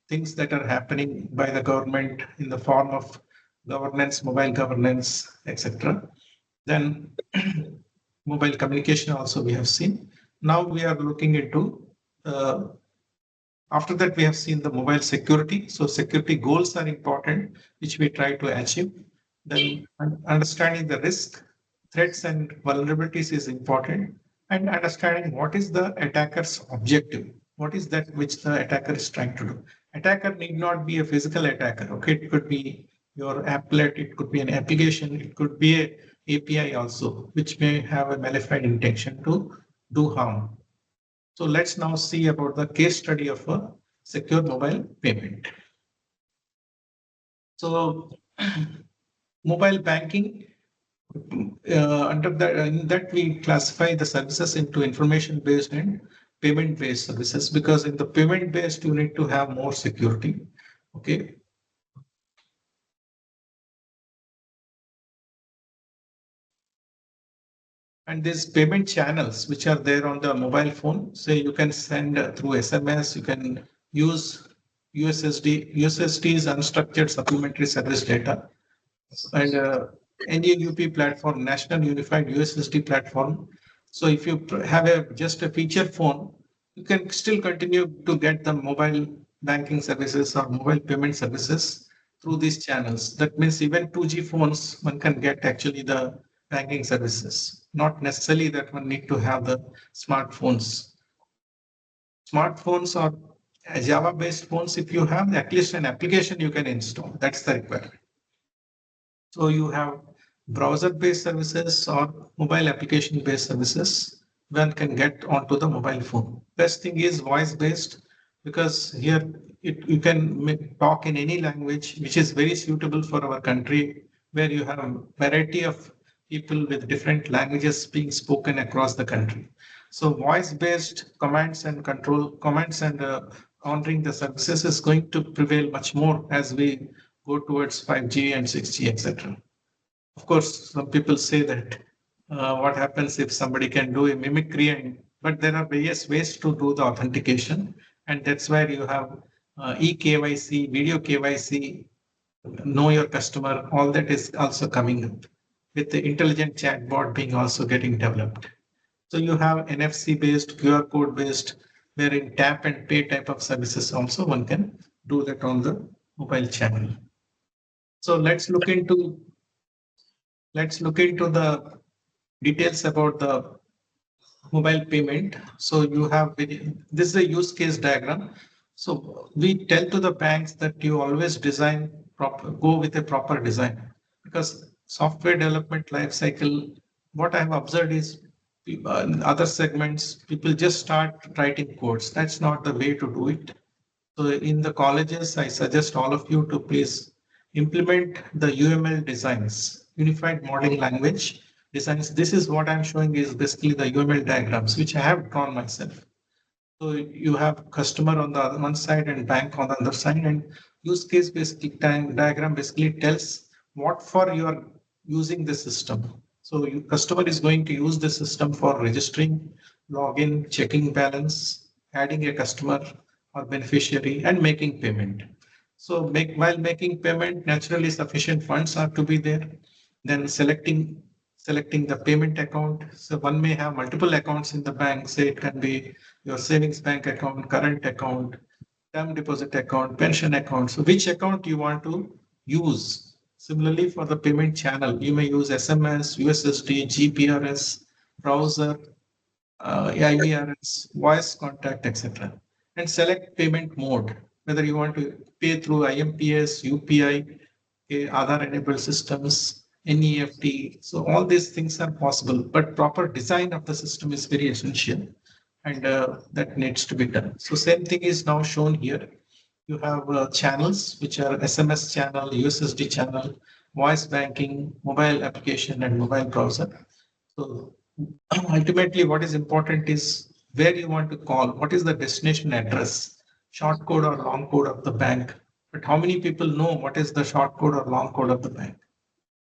things that are happening by the government in the form of governance, mobile governance, etc. Then mobile communication also we have seen. Now we are looking into after that, we have seen the mobile security. So security goals are important, which we try to achieve. Then understanding the risk, threats and vulnerabilities is important, and understanding what is the attacker's objective. What is that which the attacker is trying to do? Attacker need not be a physical attacker. Okay, it could be your applet, it could be an application, it could be a API also, which may have a malified intention to do harm. So let's now see about the case study of a secure mobile payment. So mobile banking, under that, in that we classify the services into information based and payment based services, because in the payment based you need to have more security. Okay. And these payment channels which are there on the mobile phone, say you can send through SMS, you can use USSD. USSD is unstructured supplementary service data. And NUP platform, National Unified USSD platform. So if you have just a feature phone, you can still continue to get the mobile banking services or mobile payment services through these channels. That means even 2G phones, one can get actually the banking services. Not necessarily that one need to have the smartphones. Smartphones or Java-based phones, if you have at least an application you can install, that's the requirement. So you have browser-based services or mobile application-based services one can get onto the mobile phone. Best thing is voice-based, because here you can talk in any language, which is very suitable for our country, where you have a variety of people with different languages being spoken across the country. So voice-based commands and control commands and honoring the services is going to prevail much more as we go towards 5G and 6G, etc. Of course, some people say that what happens if somebody can do a mimicry, but there are various ways to do the authentication, and that's where you have eKYC, video KYC, know your customer, all that is also coming up, with the intelligent chatbot being also getting developed. So you have NFC based, QR code based, wherein tap and pay type of services also one can do that on the mobile channel. So let's look into the details about the mobile payment. So you have this is a use case diagram. So we tell to the banks that you always go with a proper design, because software development life cycle, what I have observed is in other segments, people just start writing codes. That's not the way to do it. So in the colleges, I suggest all of you to please implement the UML designs, Unified Modeling Language designs. This is what I'm showing is basically the UML diagrams, which I have drawn myself. So you have customer on the other one side and bank on the other side, and use case basically diagram basically tells what for you are using the system. So your customer is going to use the system for registering, login, checking balance, adding a customer or beneficiary, and making payment. So while making payment, naturally sufficient funds are to be there. Then selecting the payment account. So one may have multiple accounts in the bank. Say it can be your savings bank account, current account, term deposit account, pension account. So which account you want to use? Similarly, for the payment channel, you may use SMS, USSD, GPRS, browser, IVRS, voice contact, etc. And select payment mode. whether you want to pay through IMPS, UPI, Aadhaar enabled systems, NEFT. So all these things are possible, but proper design of the system is very essential, and that needs to be done. So same thing is now shown here. You have channels which are SMS channel, USSD channel, voice banking, mobile application, and mobile browser. So ultimately, what is important is where you want to call, what is the destination address, short code or long code of the bank. But how many people know what is the short code or long code of the bank?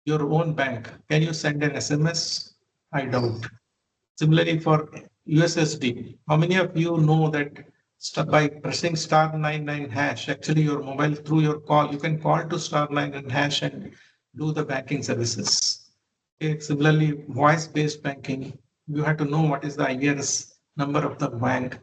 Your own bank. Can you send an SMS? I doubt. Similarly, for USSD, how many of you know that by pressing *99# actually your mobile through your call, you can call to *99# and do the banking services. Okay. Similarly, voice-based banking, you have to know what is the IRS number of the bank.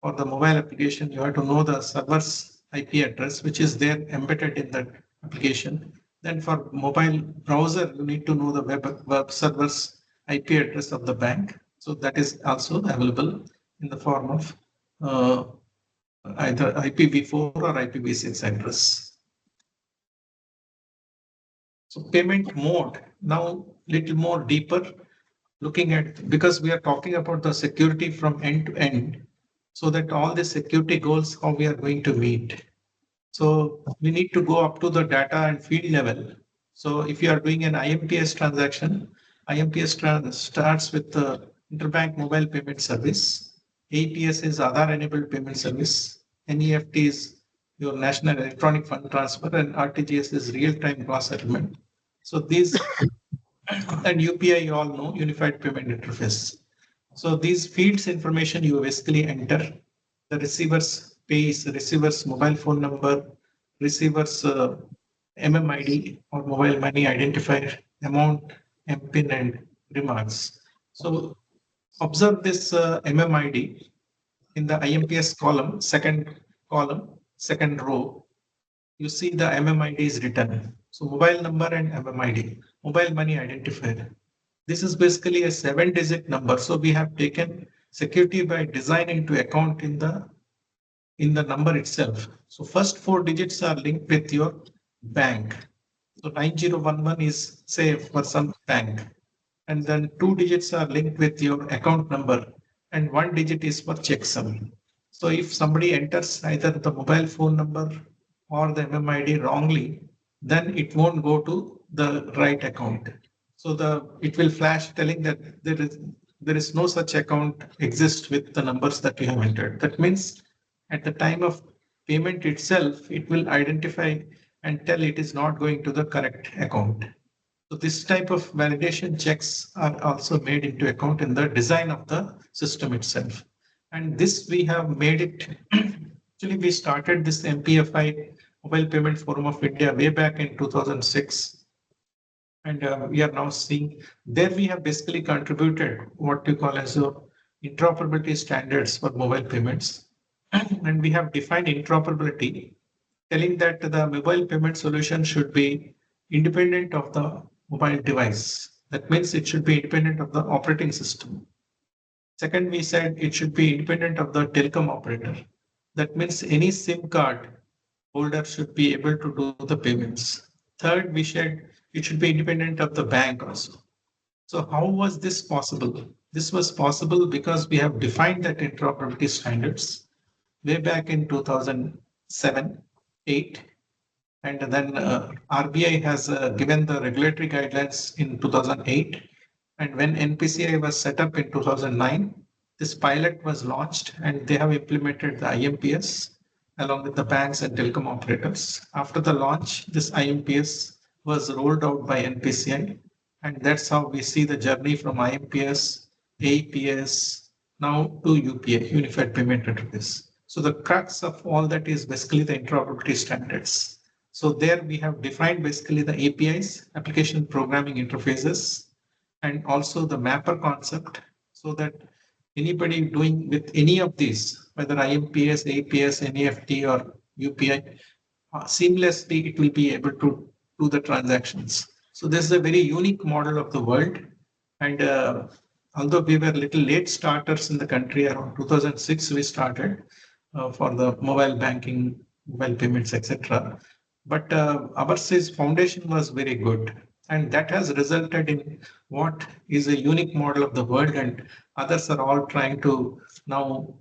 For the mobile application, you have to know the server's IP address, which is there embedded in that application. Then for mobile browser, you need to know the web server's IP address of the bank. So that is also available in the form of either IPv4 or IPv6 address. So payment mode, now little more deeper looking at, because we are talking about the security from end to end, so that all the security goals, how we are going to meet. So we need to go up to the data and field level. So if you are doing an IMPS transaction, IMPS starts with the interbank mobile payment service. APS is Aadhaar enabled payment service. NEFT is your national electronic fund transfer, and RTGS is real-time gross settlement. So these and UPI, you all know, unified payment interface. So these fields information you basically enter. The receiver's pays, receiver's mobile phone number, receiver's MMID or mobile money identifier, amount, MPIN, and remarks. So observe this MMID in the IMPS column, second row. You see the MMID is written. So mobile number and MMID, mobile money identifier. This is basically a 7-digit number. So we have taken security by design into account in the number itself. So first 4 digits are linked with your bank. So 9011 is, say, for some bank. And then 2 digits are linked with your account number, and 1 digit is for checksum. So if somebody enters either the mobile phone number or the MMID wrongly, then it won't go to the right account. So it will flash telling that there is no such account exists with the numbers that you have entered. That means at the time of payment itself, it will identify and tell it is not going to the correct account. So this type of validation checks are also made into account in the design of the system itself. And this we have made it, actually we started this MPFI, Mobile Payment Forum of India, way back in 2006. And we are now seeing there we have basically contributed what you call as interoperability standards for mobile payments. And we have defined interoperability, telling that the mobile payment solution should be independent of the mobile device. That means it should be independent of the operating system. Second, we said it should be independent of the telecom operator. That means any SIM card holder should be able to do the payments. Third, we said it should be independent of the bank also. So how was this possible? This was possible because we have defined that interoperability standards way back in 2007, 8. And then RBI has given the regulatory guidelines in 2008. And when NPCI was set up in 2009, this pilot was launched and they have implemented the IMPS along with the banks and telecom operators. After the launch, this IMPS was rolled out by NPCI. And that's how we see the journey from IMPS, APS, now to UPI, Unified Payment Interface. So the crux of all that is basically the interoperability standards. So there we have defined basically the APIs, application programming interfaces, and also the mapper concept, so that anybody doing with any of these, whether IMPS, APS, NEFT, or UPI, seamlessly it will be able to do the transactions. So this is a very unique model of the world. And although we were little late starters in the country, around 2006 we started for the mobile banking mobile payments, etc. But ours foundation was very good, and that has resulted in what is a unique model of the world, and others are all trying to now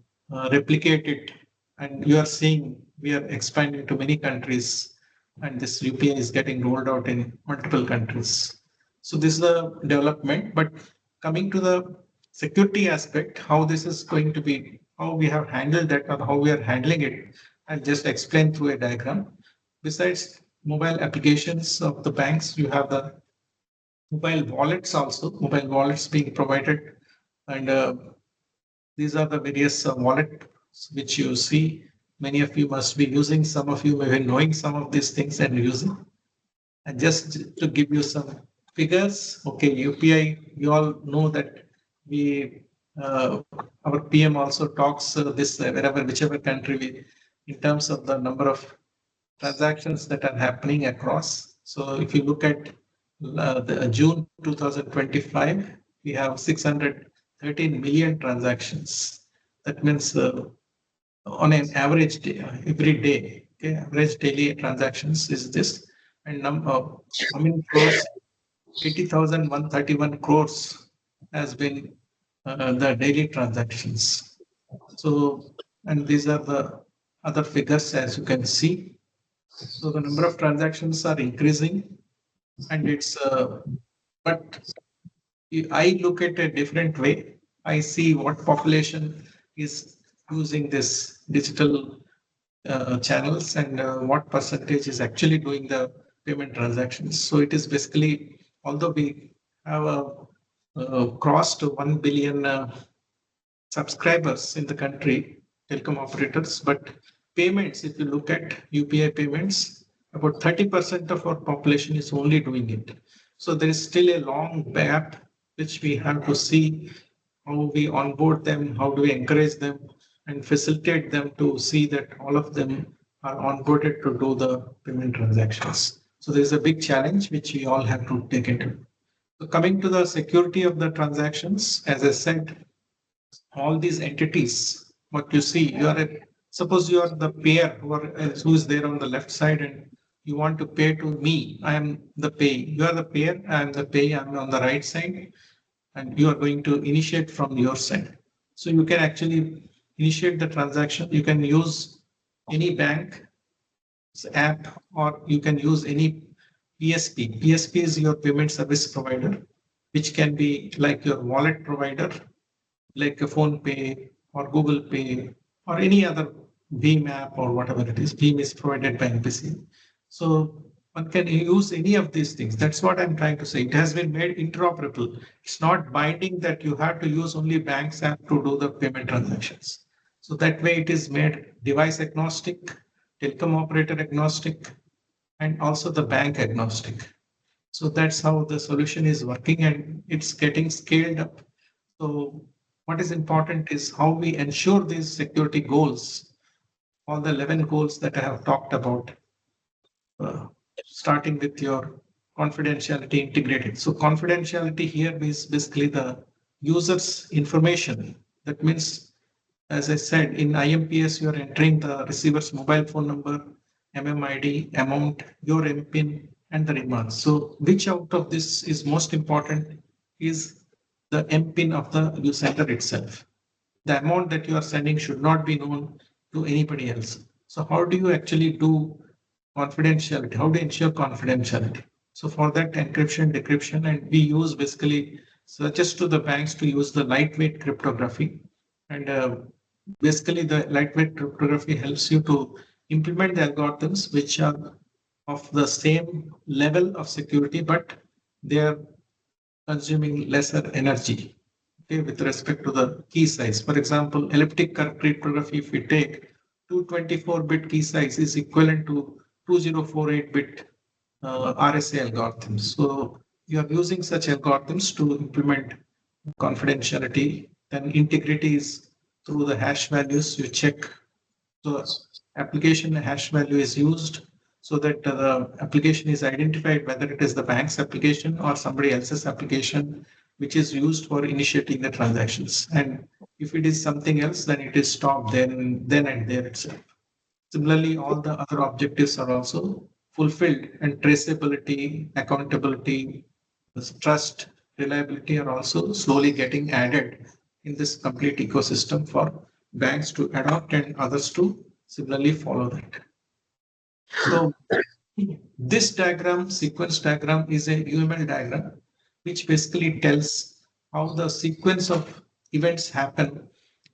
replicate it. And you are seeing we are expanding to many countries, and this UPI is getting rolled out in multiple countries. So this is a development. But coming to the security aspect, how this is going to be, how we have handled that, or how we are handling it, I'll just explain through a diagram. Besides mobile applications of the banks, you have the mobile wallets also, mobile wallets being provided. And these are the various wallets which you see. Many of you must be using, some of you may be knowing some of these things and using. And just to give you some figures, okay, UPI, you all know that we, our PM also talks this wherever, whichever country we, in terms of the number of transactions that are happening across. So if you look at the June 2025, we have 613 million transactions. That means on an average day, every day, okay, average daily transactions is this. And how many crores? 80,131 crores has been the daily transactions. So, and these are the other figures as you can see. So the number of transactions are increasing, and it's but I look at a different way. I see what population is using this digital channels, and what percentage is actually doing the payment transactions. So it is basically, although we have crossed 1 billion subscribers in the country, telecom operators, but payments, if you look at UPI payments, about 30% of our population is only doing it. So there is still a long gap which we have to see how we onboard them, how do we encourage them and facilitate them to see that all of them are onboarded to do the payment transactions. So there's a big challenge which we all have to take into. So coming to the security of the transactions, as I said, all these entities, what you see, you are a, suppose you are the payer who is there on the left side, and you want to pay to me, I am the pay. You are the payer, I am the pay, I am on the right side, and you are going to initiate from your side. So you can actually initiate the transaction. You can use any bank app, or you can use any PSP. PSP is your payment service provider, which can be like your wallet provider, like a Phone Pay or Google Pay or any other Beam app or whatever it is. Beam is provided by NPC. So one can use any of these things. That's what I'm trying to say. It has been made interoperable. It's not binding that you have to use only bank's app to do the payment transactions. So that way it is made device agnostic, telecom operator agnostic, and also the bank agnostic. So that's how the solution is working, and it's getting scaled up. So what is important is how we ensure these security goals, all the 11 goals that I have talked about, starting with your confidentiality integrated. So confidentiality here is basically the user's information. That means, as I said, in IMPS, you are entering the receiver's mobile phone number, MMID, amount, your MPIN, and the remarks. So which out of this is most important is the MPIN of the sender itself. The amount that you are sending should not be known to anybody else. So how do you actually do confidentiality? How do you ensure confidentiality? So for that, encryption, decryption, and we use basically suggest to the banks to use the lightweight cryptography. And basically the lightweight cryptography helps you to implement the algorithms which are of the same level of security, but they are consuming lesser energy, okay, with respect to the key size. For example, elliptic curve cryptography, if we take 224-bit key size is equivalent to 2048-bit RSA algorithms. So you are using such algorithms to implement confidentiality. Then integrity is through the hash values. You check the application hash value is used so that the application is identified whether it is the bank's application or somebody else's application which is used for initiating the transactions. And if it is something else, then it is stopped then and there itself. Similarly, all the other objectives are also fulfilled, and traceability, accountability, trust, reliability are also slowly getting added in this complete ecosystem for banks to adopt and others to similarly follow that. So this diagram, sequence diagram, is a UML diagram, which basically tells how the sequence of events happen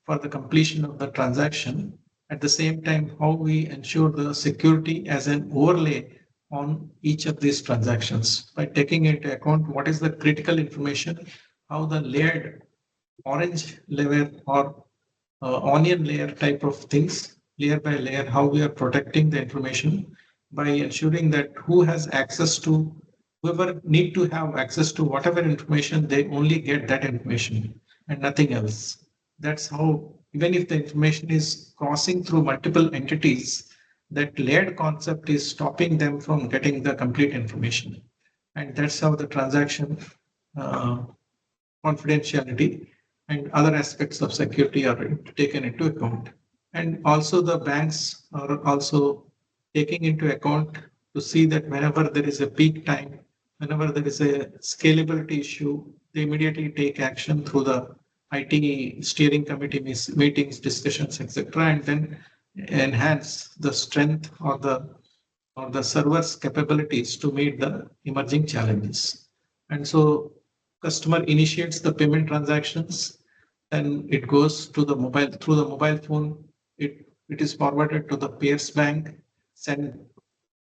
for the completion of the transaction. At the same time, how we ensure the security as an overlay on each of these transactions by taking into account what is the critical information, how the layered orange layer or onion layer type of things, layer by layer, how we are protecting the information by ensuring that who has access to, whoever need to have access to whatever information, they only get that information and nothing else. That's how, even if the information is crossing through multiple entities, that layered concept is stopping them from getting the complete information. And that's how the transaction confidentiality and other aspects of security are taken into account. And also the banks are also taking into account to see that whenever there is a peak time, whenever there is a scalability issue, they immediately take action through the IT steering committee meetings, discussions, etc., and then enhance the strength or the server's capabilities to meet the emerging challenges. And so customer initiates the payment transactions, then it goes to the mobile, through the mobile phone, it is forwarded to the Peers Bank, send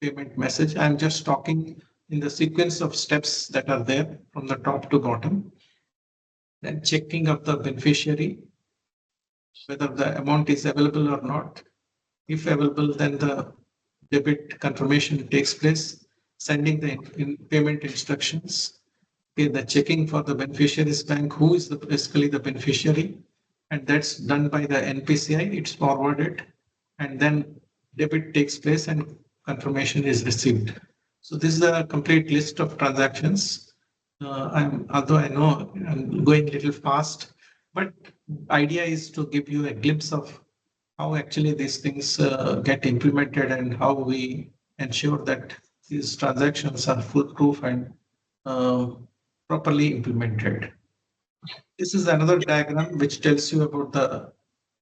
payment message. I'm just talking in the sequence of steps that are there from the top to bottom. Then checking of the beneficiary, whether the amount is available or not. If available, then the debit confirmation takes place, sending the payment instructions. Okay, the checking for the beneficiary's bank, who is basically the beneficiary, and that's done by the NPCI. It's forwarded, and then debit takes place and confirmation is received. So this is a complete list of transactions. Although I know I'm going a little fast, but idea is to give you a glimpse of how actually these things get implemented and how we ensure that these transactions are foolproof and properly implemented. This is another diagram which tells you about the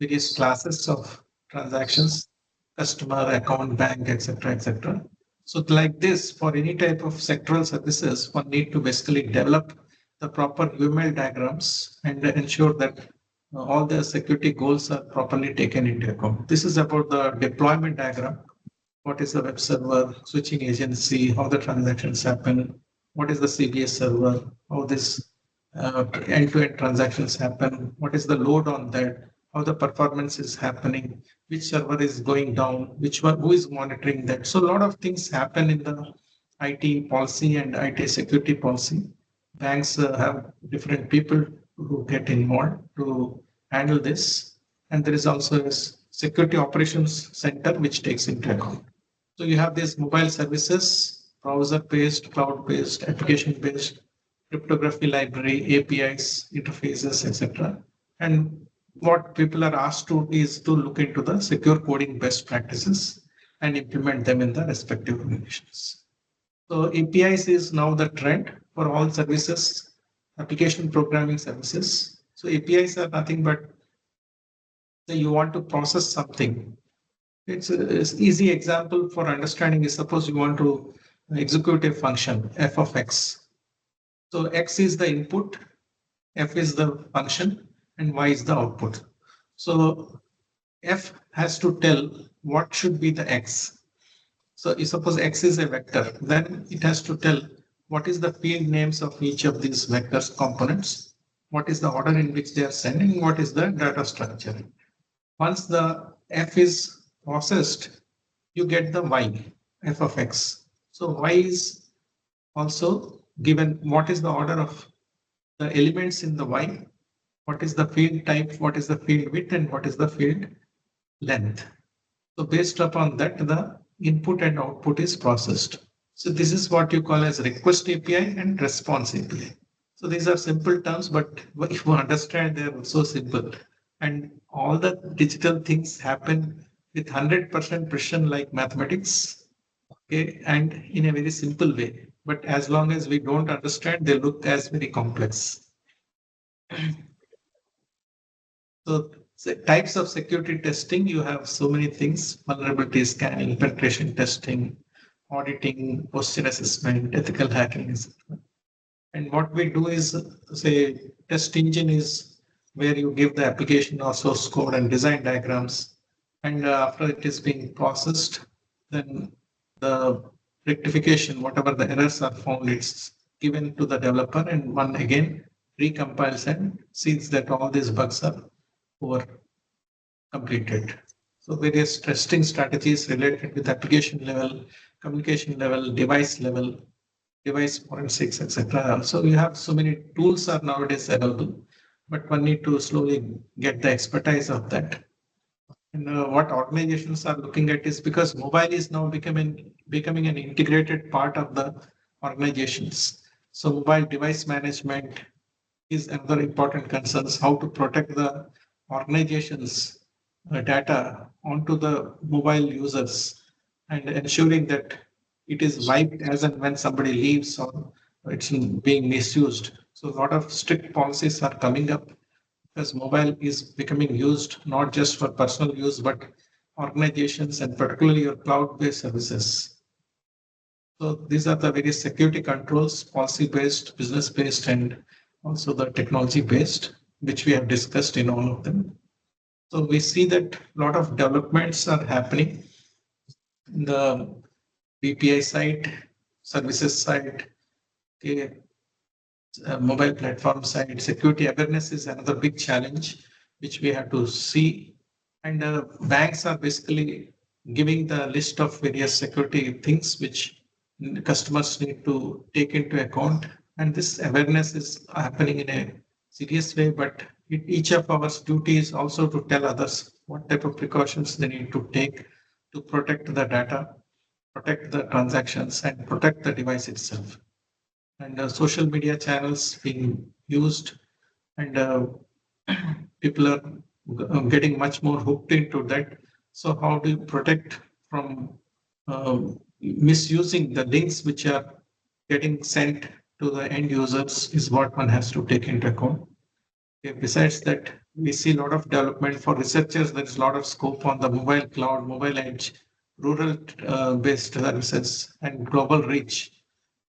various classes of transactions, customer, account, bank, etc., etc. So like this, for any type of sectoral services, one need to basically develop the proper UML diagrams and ensure that all the security goals are properly taken into account. This is about the deployment diagram. What is the web server, switching agency, how the transactions happen, what is the CBS server, how this end-to-end transactions happen, what is the load on that, how the performance is happening, which server is going down, which one, who is monitoring that. So a lot of things happen in the IT policy and IT security policy. Banks have different people who get involved to handle this. And there is also a security operations center which takes into account. So you have these mobile services, browser-based, cloud-based, application-based, cryptography library, APIs, interfaces, etc. And what people are asked to is to look into the secure coding best practices and implement them in the respective organizations. So APIs is now the trend for all services, application programming services. So APIs are nothing but you want to process something. It's an easy example for understanding is suppose you want to execute a function f of x. So x is the input, f is the function, and y is the output. So f has to tell what should be the x. So if suppose x is a vector, then it has to tell what is the field names of each of these vectors components, what is the order in which they are sending, what is the data structure. Once the f is processed, you get the y, f of x. So y is also given what is the order of the elements in the y, what is the field type, what is the field width, and what is the field length. So based upon that, the input and output is processed. So this is what you call as request API and response API. So these are simple terms, but if you understand, they're so simple. And all the digital things happen with 100% precision like mathematics, okay, and in a very simple way. But as long as we don't understand, they look as very complex. So, types of security testing, you have so many things: vulnerability scanning, penetration testing, auditing, posture assessment, ethical hacking, etc. And what we do is, say, test engine is where you give the application or source code and design diagrams. And after it is being processed, then the rectification, whatever the errors are found, it's given to the developer, and one again recompiles and sees that all these bugs are over completed. So various testing strategies related with application level, communication level, device forensics, etc. So you have so many tools are nowadays available, but one need to slowly get the expertise of that. And what organizations are looking at is, because mobile is now becoming an integrated part of the organizations. So mobile device management is another important concern, how to protect the organization's data onto the mobile users and ensuring that it is wiped as and when somebody leaves or it's being misused. So a lot of strict policies are coming up because mobile is becoming used not just for personal use, but organizations and particularly your cloud-based services. So these are the various security controls, policy-based, business-based, and also the technology-based, which we have discussed in all of them. So we see that a lot of developments are happening in the BPI side, services side, okay, mobile platform side. Security awareness is another big challenge, which we have to see. And banks are basically giving the list of various security things which customers need to take into account. And this awareness is happening in a serious way, but each of our duty is also to tell others what type of precautions they need to take to protect the data, protect the transactions, and protect the device itself. And social media channels being used, and people are getting much more hooked into that. So how do you protect from misusing the links which are getting sent to the end users is what one has to take into account. Okay, besides that, we see a lot of development for researchers. There is a lot of scope on the mobile cloud, mobile edge, rural based services, and global reach.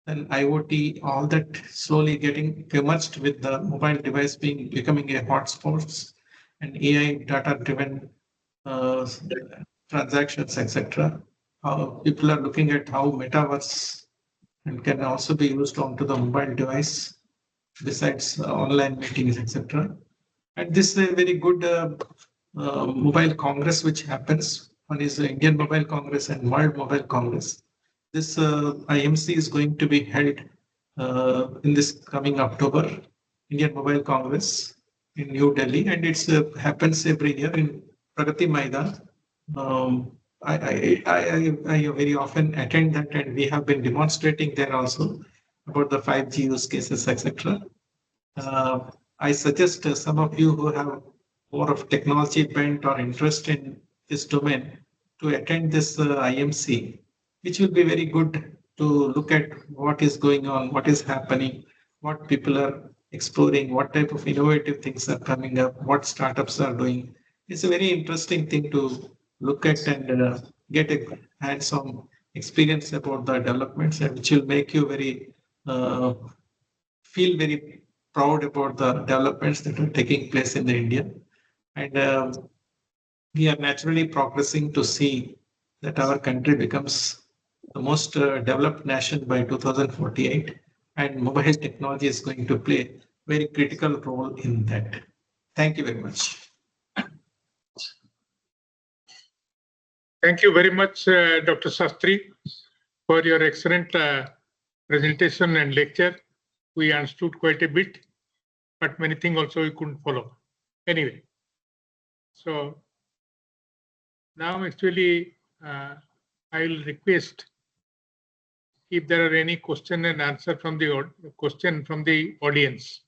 Then IoT, all that slowly getting immersed with the mobile device becoming a hotspot, and AI data-driven transactions, etc. People are looking at how metaverse and can also be used onto the mobile device besides online meetings, etc. And this is a very good mobile congress which happens. One is the Indian Mobile Congress and World Mobile Congress. This IMC is going to be held in this coming October, Indian Mobile Congress in New Delhi, and it happens every year in Pragati Maidan. I very often attend that, and we have been demonstrating there also about the 5G use cases, etc. I suggest some of you who have more of technology bent or interest in this domain to attend this IMC, which will be very good to look at what is going on, what is happening, what people are exploring, what type of innovative things are coming up, what startups are doing. It's a very interesting thing to look at and get a hands-on experience about the developments, and which will make you very feel very proud about the developments that are taking place in the India. And we are naturally progressing to see that our country becomes the most developed nation by 2048, and mobile technology is going to play a very critical role in that. Thank you very much. Thank you very much, Dr. Sastry, for your excellent presentation and lecture. We understood quite a bit, but many things also we couldn't follow. Anyway, so now actually I will request if there are any question and answer from the audience.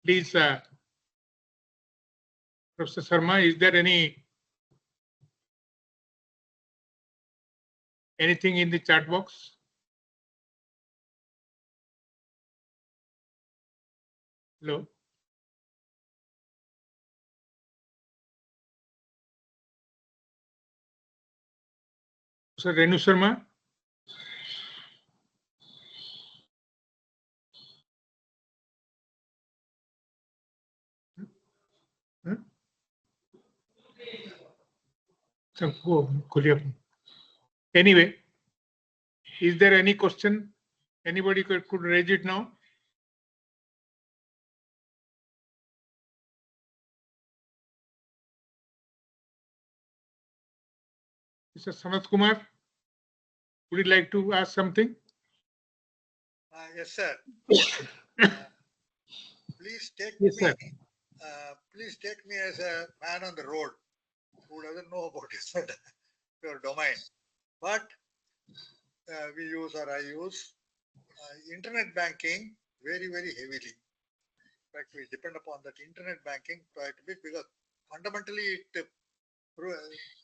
Please, Professor Sharma, is there any Anything in the chat box? Hello? Sir Renu Sharma? Anyway, is there any question? Anybody could raise it now? Mr. Sanath Kumar, would you like to ask something? Yes, sir. Please take Yes, me. sir. Please take me as a man on the road who doesn't know about your domain. But we use or I use internet banking very, very heavily. In fact, we depend upon that internet banking quite a bit because fundamentally it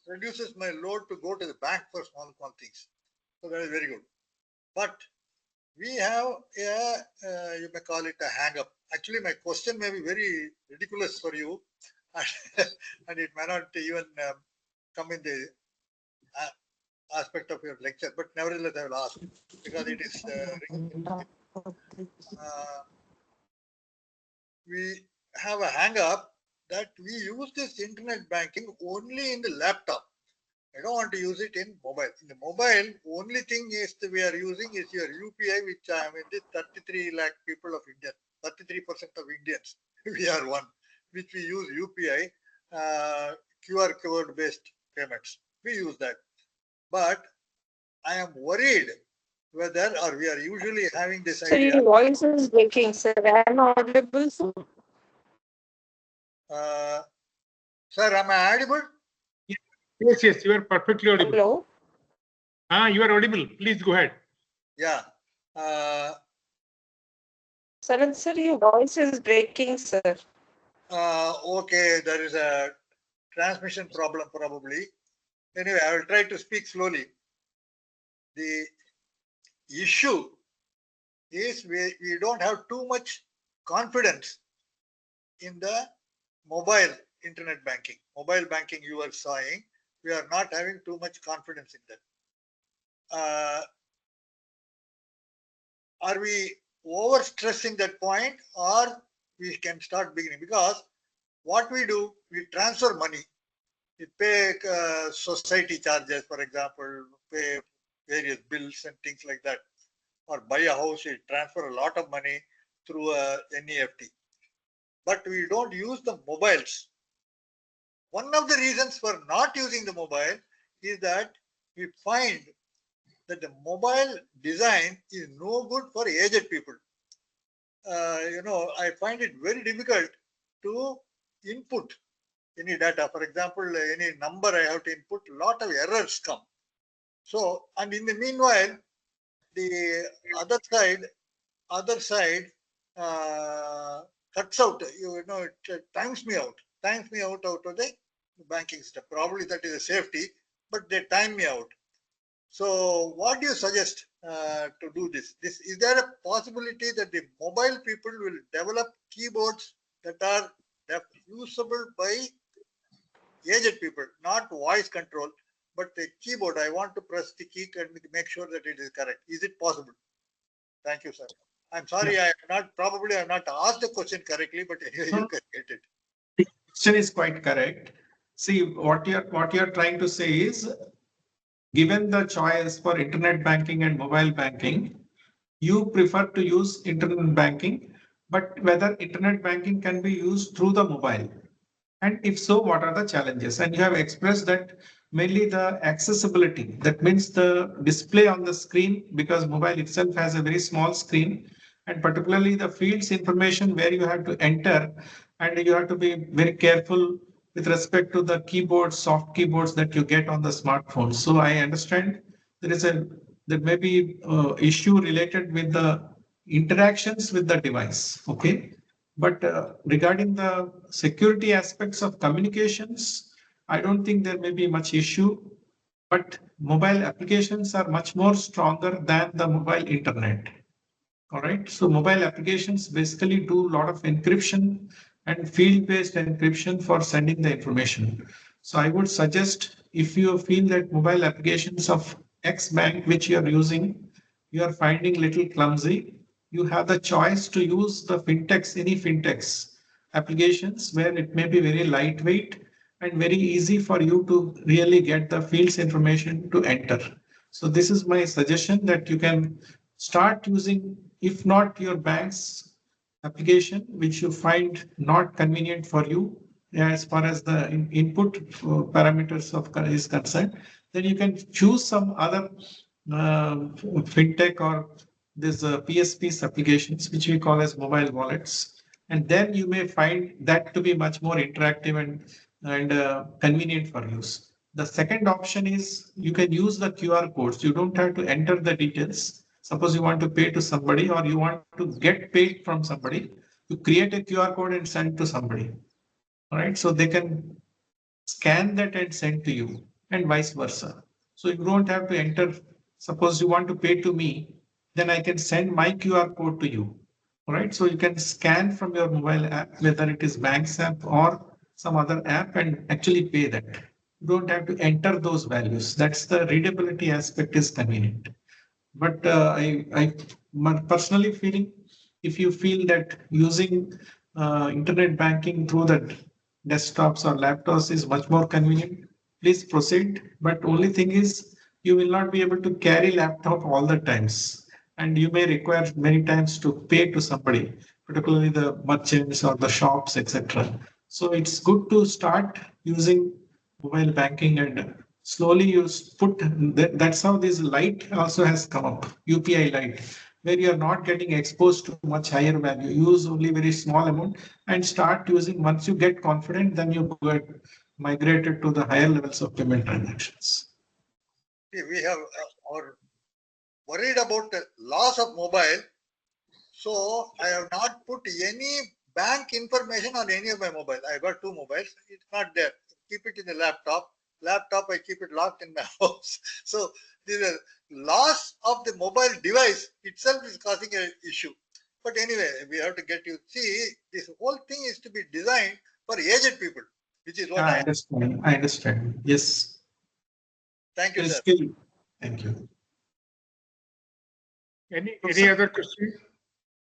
reduces my load to go to the bank for small things. So that is very good. But we have a, you may call it a hang up. Actually, my question may be very ridiculous for you and it may not even come in the aspect of your lecture, but nevertheless I will ask because it is we have a hang up that we use this internet banking only in the laptop. I don't want to use it in mobile. In the mobile, only thing is that we are using is your UPI, which I am in the 33 lakh people of India, 33% of Indians. We are one, which we use UPI, QR code based payments. We use that. But I am worried whether, or we are usually having this Sir, idea. your voice is breaking, sir. I'm audible. Sir, am I audible? Yes, yes, you are perfectly audible. Hello. You are audible. Please go ahead. Yeah. Sir, your voice is breaking, sir. Okay, there is a transmission problem probably. Anyway, I will try to speak slowly. The issue is we don't have too much confidence in the mobile internet banking. Mobile banking you are saying, we are not having too much confidence in that. Are we overstressing that point or we can start beginning? Because what we do, we transfer money. We pay society charges, for example, pay various bills and things like that. Or buy a house, we transfer a lot of money through a NEFT. But we don't use the mobiles. One of the reasons for not using the mobile is that we find that the mobile design is no good for aged people. I find it very difficult to input any data. For example, any number I have to input, a lot of errors come. So, and in the meanwhile, the other side cuts out, it times me out of the banking system. Probably that is a safety, but they time me out. So what do you suggest to do this? Is there a possibility that the mobile people will develop keyboards that are usable by aged people, not voice control, but the keyboard? I want to press the key and make sure that it is correct. Is it possible? Thank you, sir. I'm sorry, I have not asked the question correctly, but anyway, you can get it. The question is quite correct. See, what you're trying to say is, given the choice for internet banking and mobile banking, you prefer to use internet banking, but whether internet banking can be used through the mobile. And if so, what are the challenges? And you have expressed that mainly the accessibility, that means the display on the screen, because mobile itself has a very small screen, and particularly the fields information where you have to enter, and you have to be very careful with respect to the keyboards, soft keyboards that you get on the smartphone. So I understand there may be issue related with the interactions with the device. Okay. But regarding the security aspects of communications, I don't think there may be much issue. but mobile applications are much more stronger than the mobile internet. All right. So mobile applications basically do a lot of encryption and field-based encryption for sending the information. So I would suggest if you feel that mobile applications of X bank which you are using, you are finding little clumsy, you have the choice to use the fintechs, any fintechs applications where it may be very lightweight and very easy for you to really get the fields information to enter. So this is my suggestion that you can start using, if not your bank's application, which you find not convenient for you as far as the input parameters of is concerned, then you can choose some other fintech or this PSPs applications, which we call as mobile wallets. And then you may find that to be much more interactive and convenient for use. The second option is you can use the QR codes. You don't have to enter the details. Suppose you want to pay to somebody or you want to get paid from somebody, you create a QR code and send to somebody. All right. So they can scan that and send to you and vice versa. So you don't have to enter. Suppose you want to pay to me, then I can send my QR code to you. All right. So you can scan from your mobile app, whether it is Bank's app or some other app, and actually pay that. You don't have to enter those values. That's the readability aspect is convenient. But I personally feeling if you feel that using internet banking through the desktops or laptops is much more convenient, please proceed. But only thing is you will not be able to carry laptop all the times, and you may require many times to pay to somebody, particularly the merchants or the shops, etc. So it's good to start using mobile banking and slowly you put that's how this light also has come up, UPI light, where you are not getting exposed to much higher value. Use only very small amount and start using. Once you get confident, then you get migrated to the higher levels of payment transactions. We have are worried about the loss of mobile. So I have not put any bank information on any of my mobile. I got two mobiles. It's not there. Keep it in the laptop. Laptop, I keep it locked in my house. So the loss of the mobile device itself is causing an issue. But anyway, we have to get you. See, this whole thing is to be designed for aged people, which is what I understand. I understand. Yes. Thank you, sir. Thank you. Any other question?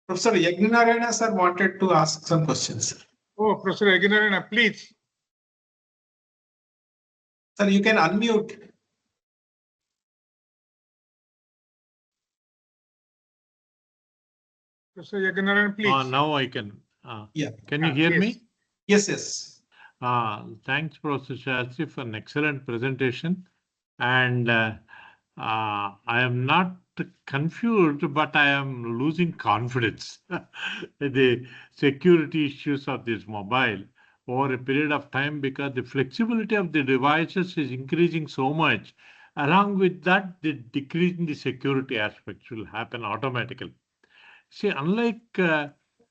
Professor Yagnarayana sir wanted to ask some questions. Oh, Professor Yagnarayana, please. Sir, you can unmute. Professor Yagnarayana, please. Now I can. Yeah. Can you hear Yes. me? Yes. Thanks, Professor Shastri, for an excellent presentation. And I am not confused, but I am losing confidence. The security issues of this mobile over a period of time, because the flexibility of the devices is increasing so much. Along with that, the decrease in the security aspects will happen automatically. See, unlike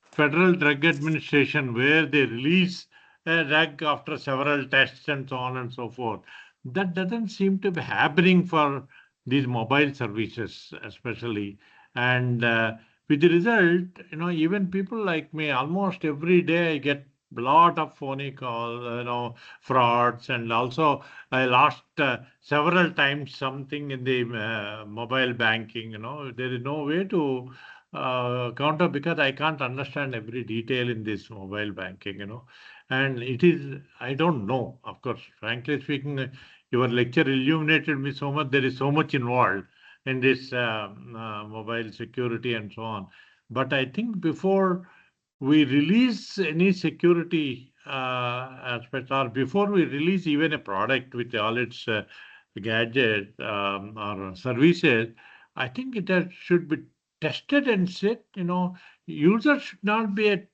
Federal Drug Administration, where they release a drug after several tests and so on and so forth, that doesn't seem to be happening for these mobile services, especially. And with the result, even people like me, almost every day I get a lot of phony calls, frauds, and also I lost several times something in the mobile banking. There is no way to counter, because I can't understand every detail in this mobile banking. And it is, I don't know, of course, frankly speaking, your lecture illuminated me so much. There is so much involved in this mobile security and so on. But I think before we release any security aspect, or before we release even a product with all its gadgets or services, I think it should be tested and said, users should not be at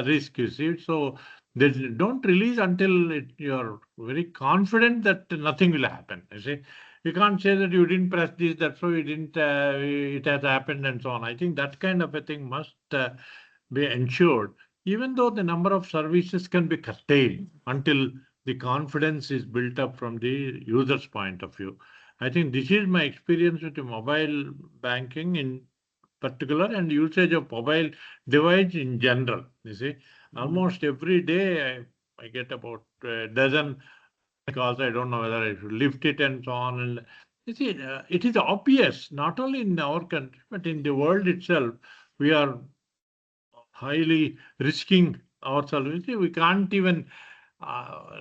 risk, you see. So they don't release until you're very confident that nothing will happen. You see, you can't say that you didn't press this, that's why you didn't. It has happened and so on. I think that kind of a thing must be ensured, even though the number of services can be curtailed until the confidence is built up from the user's point of view. I think this is my experience with the mobile banking in particular and usage of mobile device in general. You see, almost every day I get about a dozen calls. I don't know whether I should lift it and so on. And you see, it is obvious, not only in our country, but in the world itself, we are highly risking ourselves. You see, we can't even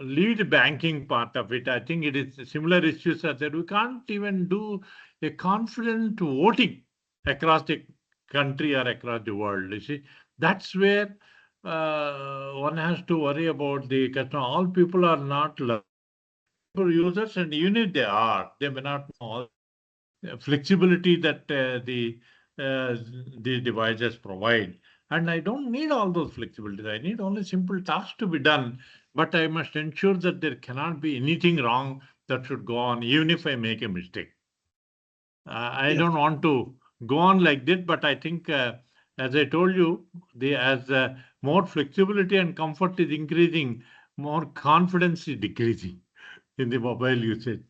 leave the banking part of it. I think it is similar issues are there. We can't even do a confident voting across the country or across the world. You see, that's where one has to worry about the customer. All people are not users, and even if they are, they may not know all flexibility that the devices provide. And I don't need all those flexibilities. I need only simple tasks to be done, but I must ensure that there cannot be anything wrong that should go on, even if I make a mistake. I Yeah. don't want to go on like this, but I think, as I told you, as more flexibility and comfort is increasing, more confidence is decreasing in the mobile usage.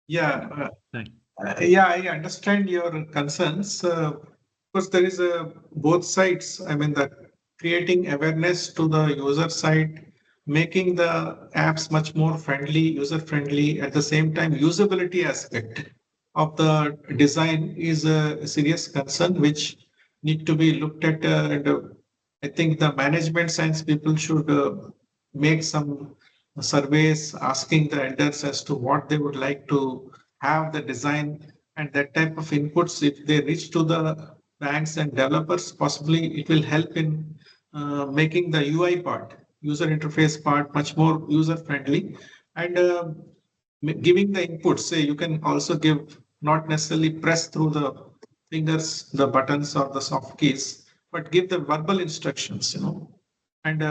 Yeah. Thank you. Yeah, I understand your concerns. Of course, there is both sides. I mean, the creating awareness to the user side, making the apps much more friendly, user friendly. At the same time, usability aspect of the design is a serious concern which need to be looked at. I think the management science people should make some surveys asking the elders as to what they would like to have the design and that type of inputs. If they reach to the banks and developers, possibly it will help in making the UI part, user interface part, much more user friendly, and giving the inputs. Say you can also give, not necessarily press through the fingers the buttons or the soft keys, but give the verbal instructions, and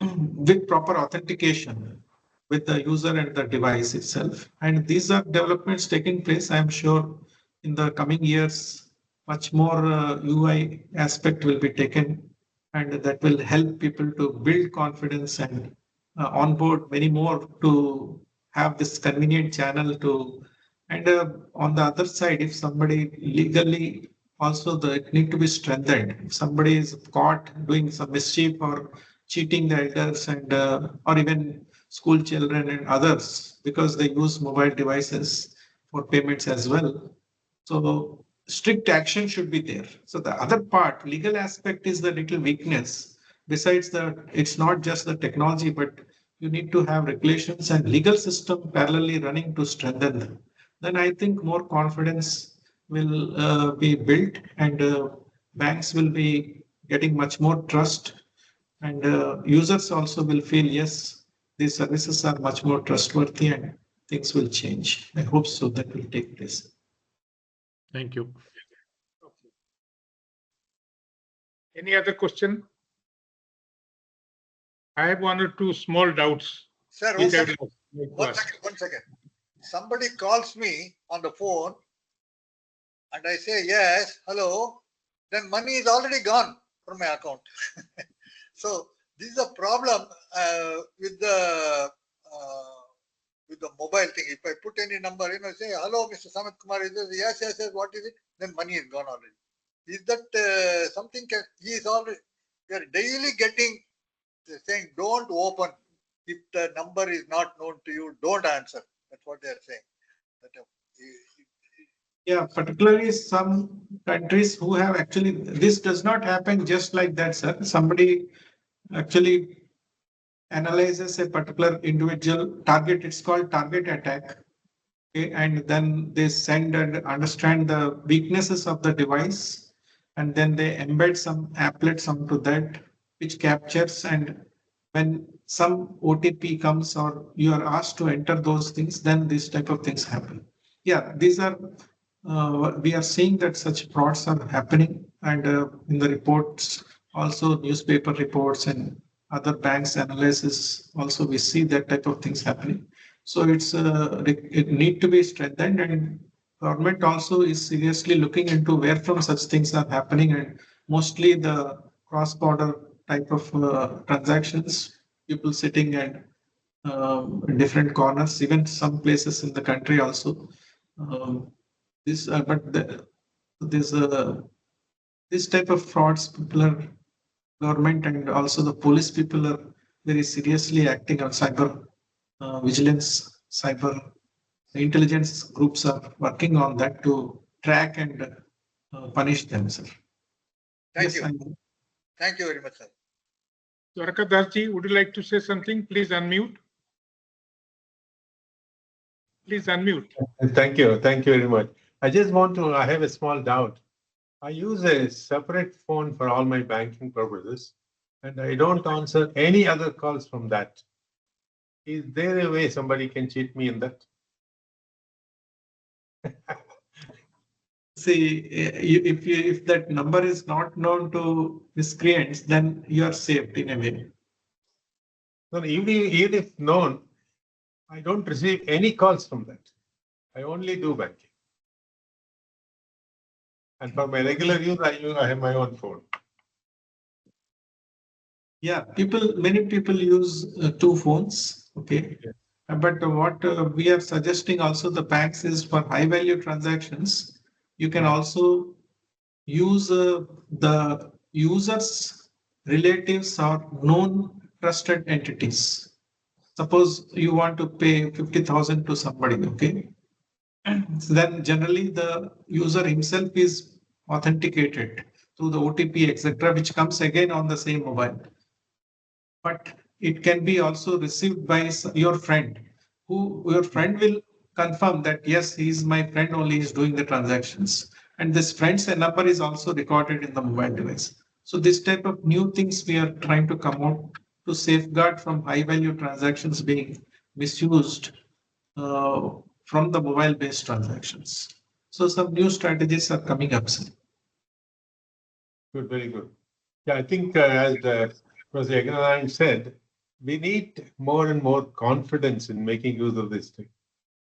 with proper authentication with the user and the device itself. And these are developments taking place, I'm sure, in the coming years. Much more UI aspect will be taken, and that will help people to build confidence and onboard many more to have this convenient channel to. And on the other side, if somebody legally also it need to be strengthened. If somebody is caught doing some mischief or cheating the elders and or even school children and others because they use mobile devices for payments as well. So strict action should be there. So the other part, legal aspect, is the little weakness. Besides that, it's not just the technology, but you need to have regulations and legal system parallelly running to strengthen them. Then I think more confidence will be built, and banks will be getting much more trust, and users also will feel, yes, these services are much more trustworthy and things will change. I hope so that will take place. Thank you. Okay. Any other question? I have one or two small doubts. Sir, which I one would like to ask. second, 1 second. Somebody calls me on the phone and I say, yes, hello, then money is already gone from my account. So this is a problem with the mobile thing. If I put any number, say, hello, Mr. Samit Kumar, is this? Yes, yes, yes, what is it? Then money is gone already. Is that something he is already, we are daily getting saying, don't open. If the number is not known to you, don't answer. That's what they are saying. Yeah, particularly some countries who have actually, this does not happen just like that, sir. Somebody actually analyzes a particular individual target. It's called target attack. Okay, and then they send and understand the weaknesses of the device, and then they embed some applets onto that, which captures. And when some OTP comes or you are asked to enter those things, then these type of things happen. Yeah, these are, we are seeing that such frauds are happening, and in the reports, also newspaper reports and other banks analysis, also we see that type of things happening. So it need to be strengthened, and government also is seriously looking into where from such things are happening, and mostly the cross-border type of transactions, people sitting and different corners, even some places in the country also. This type of frauds, people are, government and also the police people are very seriously acting on cyber vigilance, cyber intelligence groups are working on that to track and punish them, sir. Thank Yes, you. Thank you very much, sir. Dwarkadasji, would you like to say something? Please unmute. Please unmute. Thank you. Thank you very much. I just want to, I have a small doubt. I use a separate phone for all my banking purposes, and I don't answer any other calls from that. Is there a way somebody can cheat me in that? See, if that number is not known to miscreants, then you are saved in a way. No, even if known, I don't receive any calls from that. I only do banking. And for my regular use, I have my own phone. Yeah, many people use two phones. Okay. Yeah. But what we are suggesting also the banks is for high value transactions, you can also use the users, relatives or known trusted entities. Suppose you want to pay 50,000 to somebody, okay? Then generally the user himself is authenticated through the OTP, etc., which comes again on the same mobile. But it can be also received by your friend, who your friend will confirm that yes, he is my friend, only is doing the transactions. And this friend's number is also recorded in the mobile device. So this type of new things we are trying to come out to safeguard from high value transactions being misused from the mobile based transactions. So some new strategies are coming up. Sir. Good, very good. Yeah, I think as Professor Yaganaran said, we need more and more confidence in making use of this thing.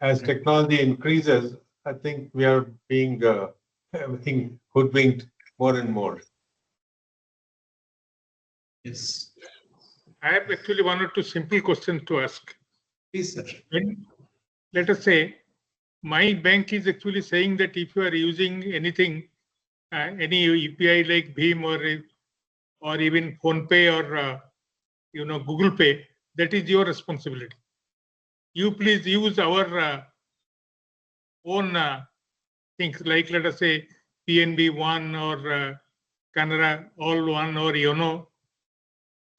As technology increases, I think we are being hoodwinked more and more. Yes. I have actually one or two simple questions to ask. Please, sir. Let us say my bank is actually saying that if you are using anything, any UPI like Bhim or even PhonePe or Google Pay, that is your responsibility. You please use our own things like, let us say, PNB One or Canara All One or Yono.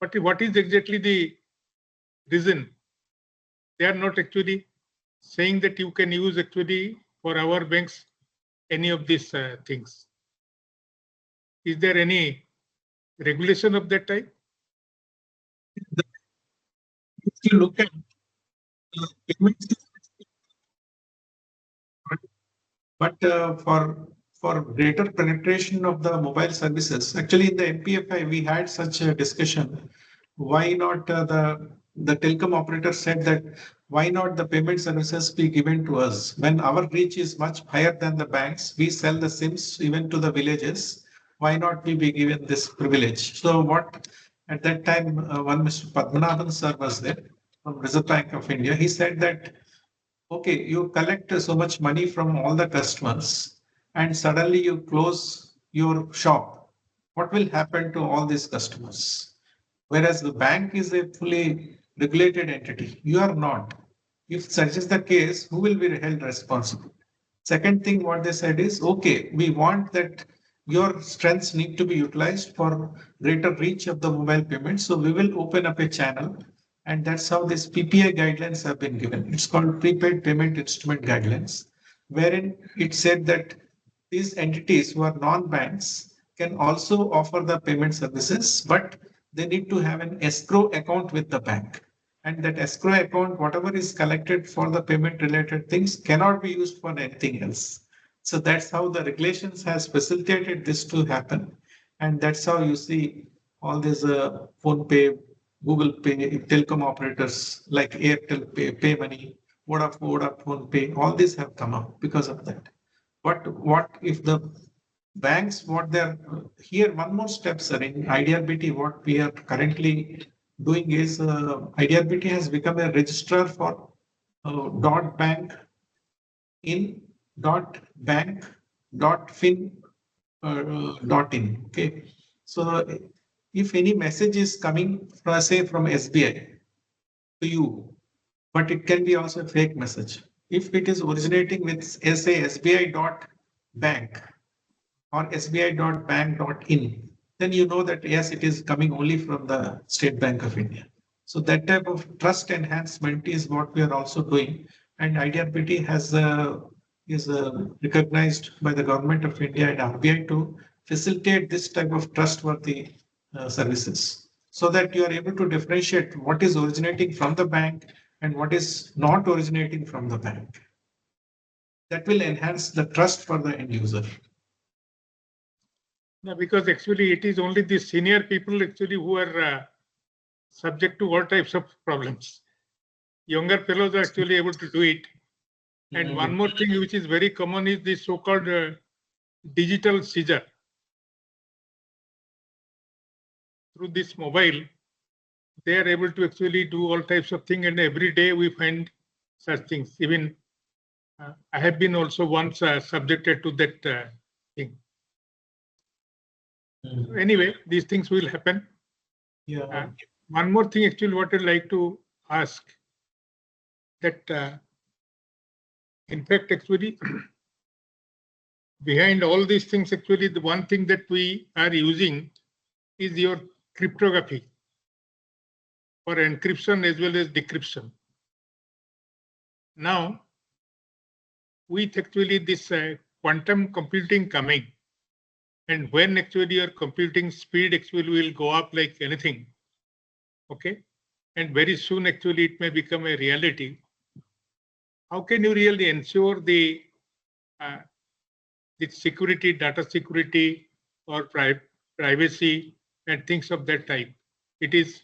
But what is exactly the reason? They are not actually saying that you can use actually for our banks any of these things. Is there any regulation of that type? If you look at payments, but for greater penetration of the mobile services, actually in the MPFI we had such a discussion. Why not the telecom operator said that why not the payment services be given to us when our reach is much higher than the banks? We sell the SIMs even to the villages. Why not we be given this privilege? So what at that time one Mr. Padmanabhan sir was there from Reserve Bank of India. He said that okay, you collect so much money from all the customers and suddenly you close your shop. What will happen to all these customers? Whereas the bank is a fully regulated entity. You are not. If such is the case, who will be held responsible? Second thing, what they said is, okay, we want that your strengths need to be utilized for greater reach of the mobile payment. So we will open up a channel. And that's how these PPI guidelines have been given. It's called Prepaid Payment Instrument Guidelines, wherein it said that these entities who are non-banks can also offer the payment services, but they need to have an escrow account with the bank. And that escrow account, whatever is collected for the payment related things cannot be used for anything else. So that's how the regulations has facilitated this to happen. And that's how you see all these PhonePe, Google Pay, telecom operators like Airtel Pay, PayMoney, Vodafone Pay, all these have come up because of that. But what if the banks, what they're here, one more step, sir, in IDRBT, what we are currently doing is IDRBT has become a registrar for .bank in .bank .fin .in. Okay, so if any message is coming from, say, from SBI to you, but it can be also a fake message. If it is originating with, say, SBI.bank or SBI.bank.in, then you know that yes, it is coming only from the State Bank of India. So that type of trust enhancement is what we are also doing, and IDRBT is recognized by the Government of India and RBI to facilitate this type of trustworthy services, so that you are able to differentiate what is originating from the bank and what is not originating from the bank. That will enhance the trust for the end user. No, because actually it is only the senior people actually who are subject to all types of problems. Younger fellows are actually able to do it. And one more thing which is very common is the so-called digital seizure. Through this mobile, they are able to actually do all types of things, and every day we find such things. Even I have been also once subjected to that thing. Anyway, these things will happen. Yeah. One more thing actually what I'd like to ask, that in fact actually behind all these things actually the one thing that we are using is your cryptography for encryption as well as decryption. Now, with actually this quantum computing coming, and when actually your computing speed actually will go up like anything, okay, and very soon actually it may become a reality, how can you really ensure the security, data security, or privacy and things of that type? It is,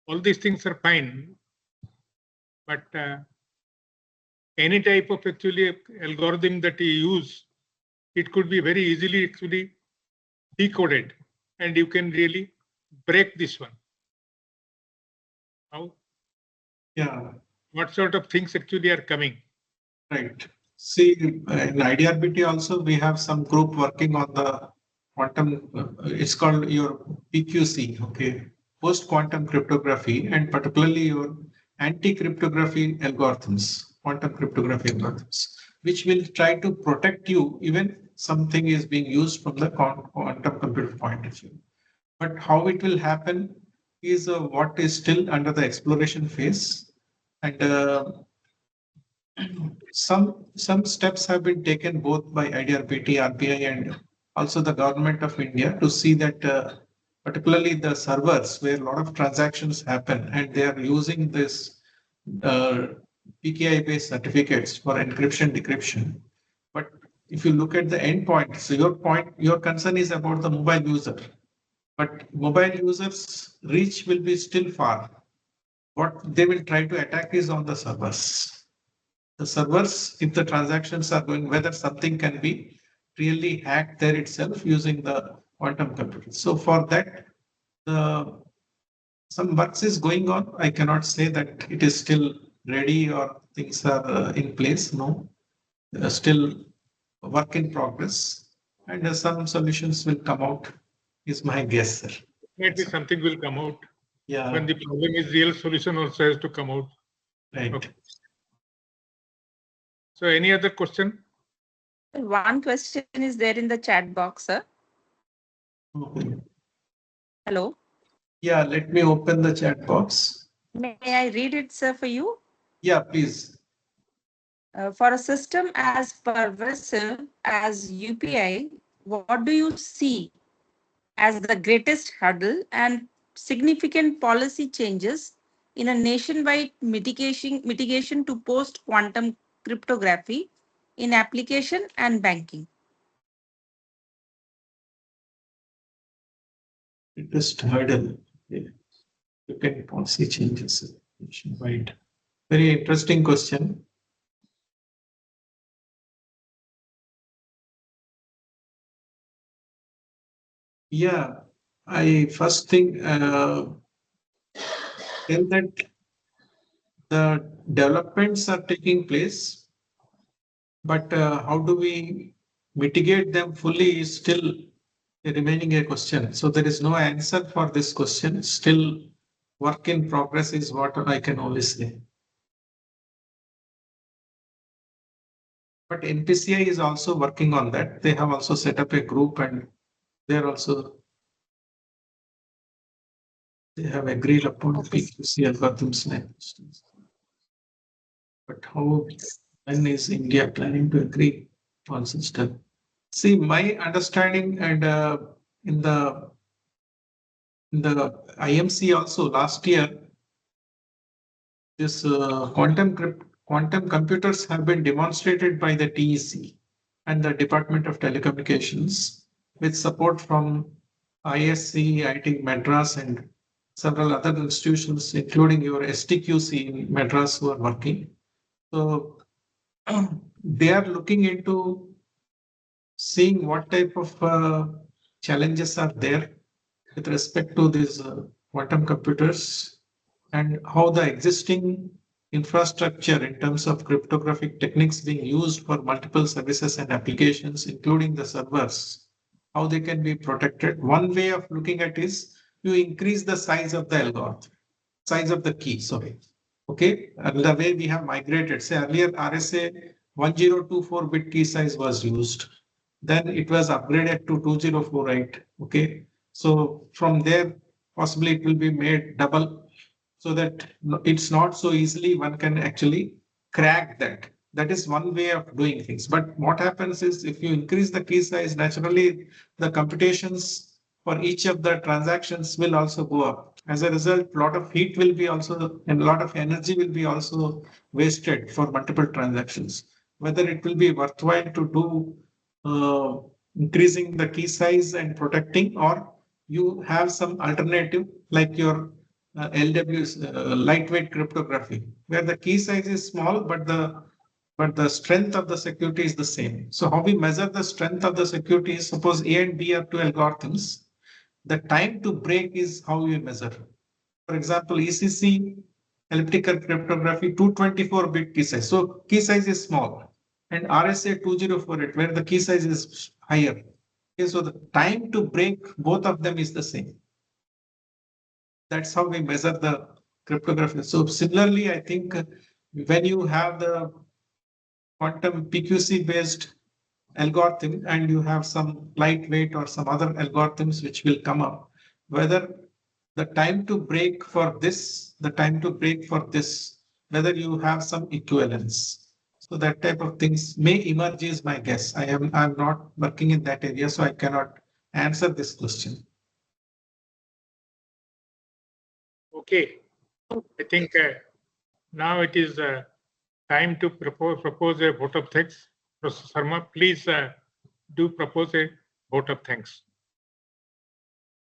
all these things are fine, but any type of actually algorithm that you use, it could be very easily actually decoded, and you can really break this one. How? Yeah. What sort of things actually are coming? Right. See, in IDRBT also, we have some group working on the quantum, it's called your PQC, okay, post-quantum cryptography, and particularly your anti-cryptography algorithms, quantum cryptography algorithms, which will try to protect you even something is being used from the quantum computer point of view. But how it will happen is what is still under the exploration phase. And some steps have been taken both by IDRBT, RBI, and also the Government of India to see that particularly the servers where a lot of transactions happen and they are using this PKI-based certificates for encryption, decryption. But if you look at the endpoint, so your concern is about the mobile user, but mobile users' reach will be still far. What they will try to attack is on the servers. The servers, if the transactions are going, whether something can be really hacked there itself using the quantum computer. So for that, some works is going on. I cannot say that it is still ready or things are in place. No, still work in progress, and some solutions will come out, is my guess, sir. Maybe something will come out. Yeah. When the problem is real, solution also has to come out. Right. Okay. So any other question? One question is there in the chat box, sir. Okay. Hello. Yeah, let me open the chat box. May I read it, sir, for you? Yeah, please. For a system as pervasive as UPI, what do you see as the greatest hurdle and significant policy changes in a nationwide mitigation to post-quantum cryptography in application and banking? Greatest hurdle. Look at policy changes nationwide. Very interesting question. Yeah, I first think tell that the developments are taking place, but how do we mitigate them fully is still remaining a question. So there is no answer for this question. Still work in progress is what I can only say. But NPCI is also working on that. They have also set up a group and they're also they have agreed upon PQC algorithms. But how, when is India planning to agree on system? See, my understanding and in the IMC also last year, this quantum computers have been demonstrated by the TEC and the Department of Telecommunications with support from ISC, IIT Madras, and several other institutions, including your STQC in Madras, who are working. So they are looking into seeing what type of challenges are there with respect to these quantum computers and how the existing infrastructure in terms of cryptographic techniques being used for multiple services and applications, including the servers, how they can be protected. One way of looking at is you increase the size of the algorithm, size of the key, sorry. Okay, and the way we have migrated, say earlier RSA 1024 bit key size was used. Then it was upgraded to 2048. Okay, so from there, possibly it will be made double so that it's not so easily one can actually crack that. That is one way of doing things. But what happens is if you increase the key size, naturally the computations for each of the transactions will also go up. As a result, a lot of heat will be also, and a lot of energy will be also wasted for multiple transactions. Whether it will be worthwhile to do increasing the key size and protecting, or you have some alternative like your LW lightweight cryptography, where the key size is small, but the strength of the security is the same. So how we measure the strength of the security is, suppose A and B are two algorithms. The time to break is how we measure. For example, ECC elliptical cryptography 224-bit key size. So key size is small, and RSA 2048 where the key size is higher. Okay, so the time to break both of them is the same. That's how we measure the cryptography. So similarly, I think when you have the quantum PQC based algorithm and you have some lightweight or some other algorithms which will come up, whether the time to break for this, the time to break for this, whether you have some equivalence. So that type of things may emerge is my guess. I'm not working in that area, so I cannot answer this question. Okay, I think now it is time to propose a vote of thanks. Professor Sharma, please do propose a vote of thanks.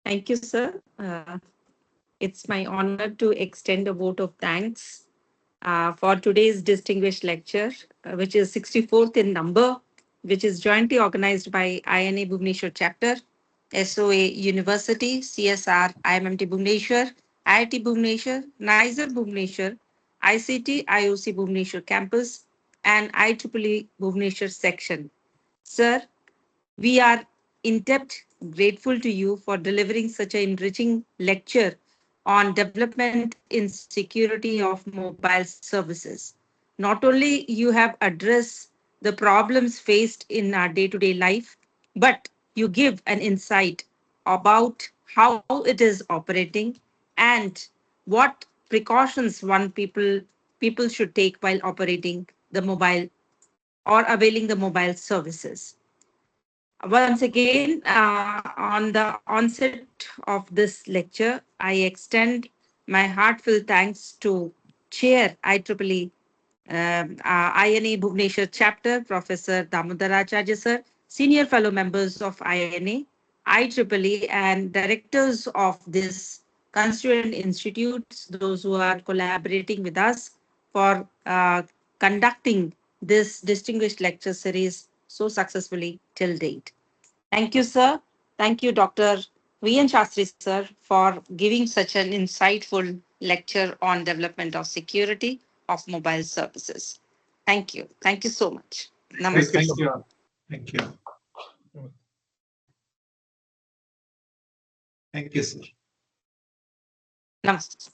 Thank you, sir. It's my honor to extend a vote of thanks for today's distinguished lecture, which is 64th in number, which is jointly organized by INA Bhubaneswar Chapter, SOA University, CSR, IMMT Bhubaneswar, IIT Bhubaneswar, NISER Bhubaneswar, ICT, IOC Bhubaneswar Campus, and IEEE Bhubaneswar section. Sir, we are in depth grateful to you for delivering such an enriching lecture on development in security of mobile services. Not only you have addressed the problems faced in our day-to-day life, but you give an insight about how it is operating and what precautions people should take while operating the mobile or availing the mobile services. Once again, on the onset of this lecture, I extend my heartfelt thanks to Chair IEEE INA Bhubaneswar Chapter, Professor Damodaracharya Sir, Senior Fellow Members of INA, IEEE, and Directors of this constituent institutes, those who are collaborating with us for conducting this distinguished lecture series so successfully till date. Thank you, sir. Thank you, Dr. V.N. Shastri sir for giving such an insightful lecture on development of security of mobile services. Thank you. Thank you so much. Namaste. Thank you. Thank you. Thank you, sir. Namaste.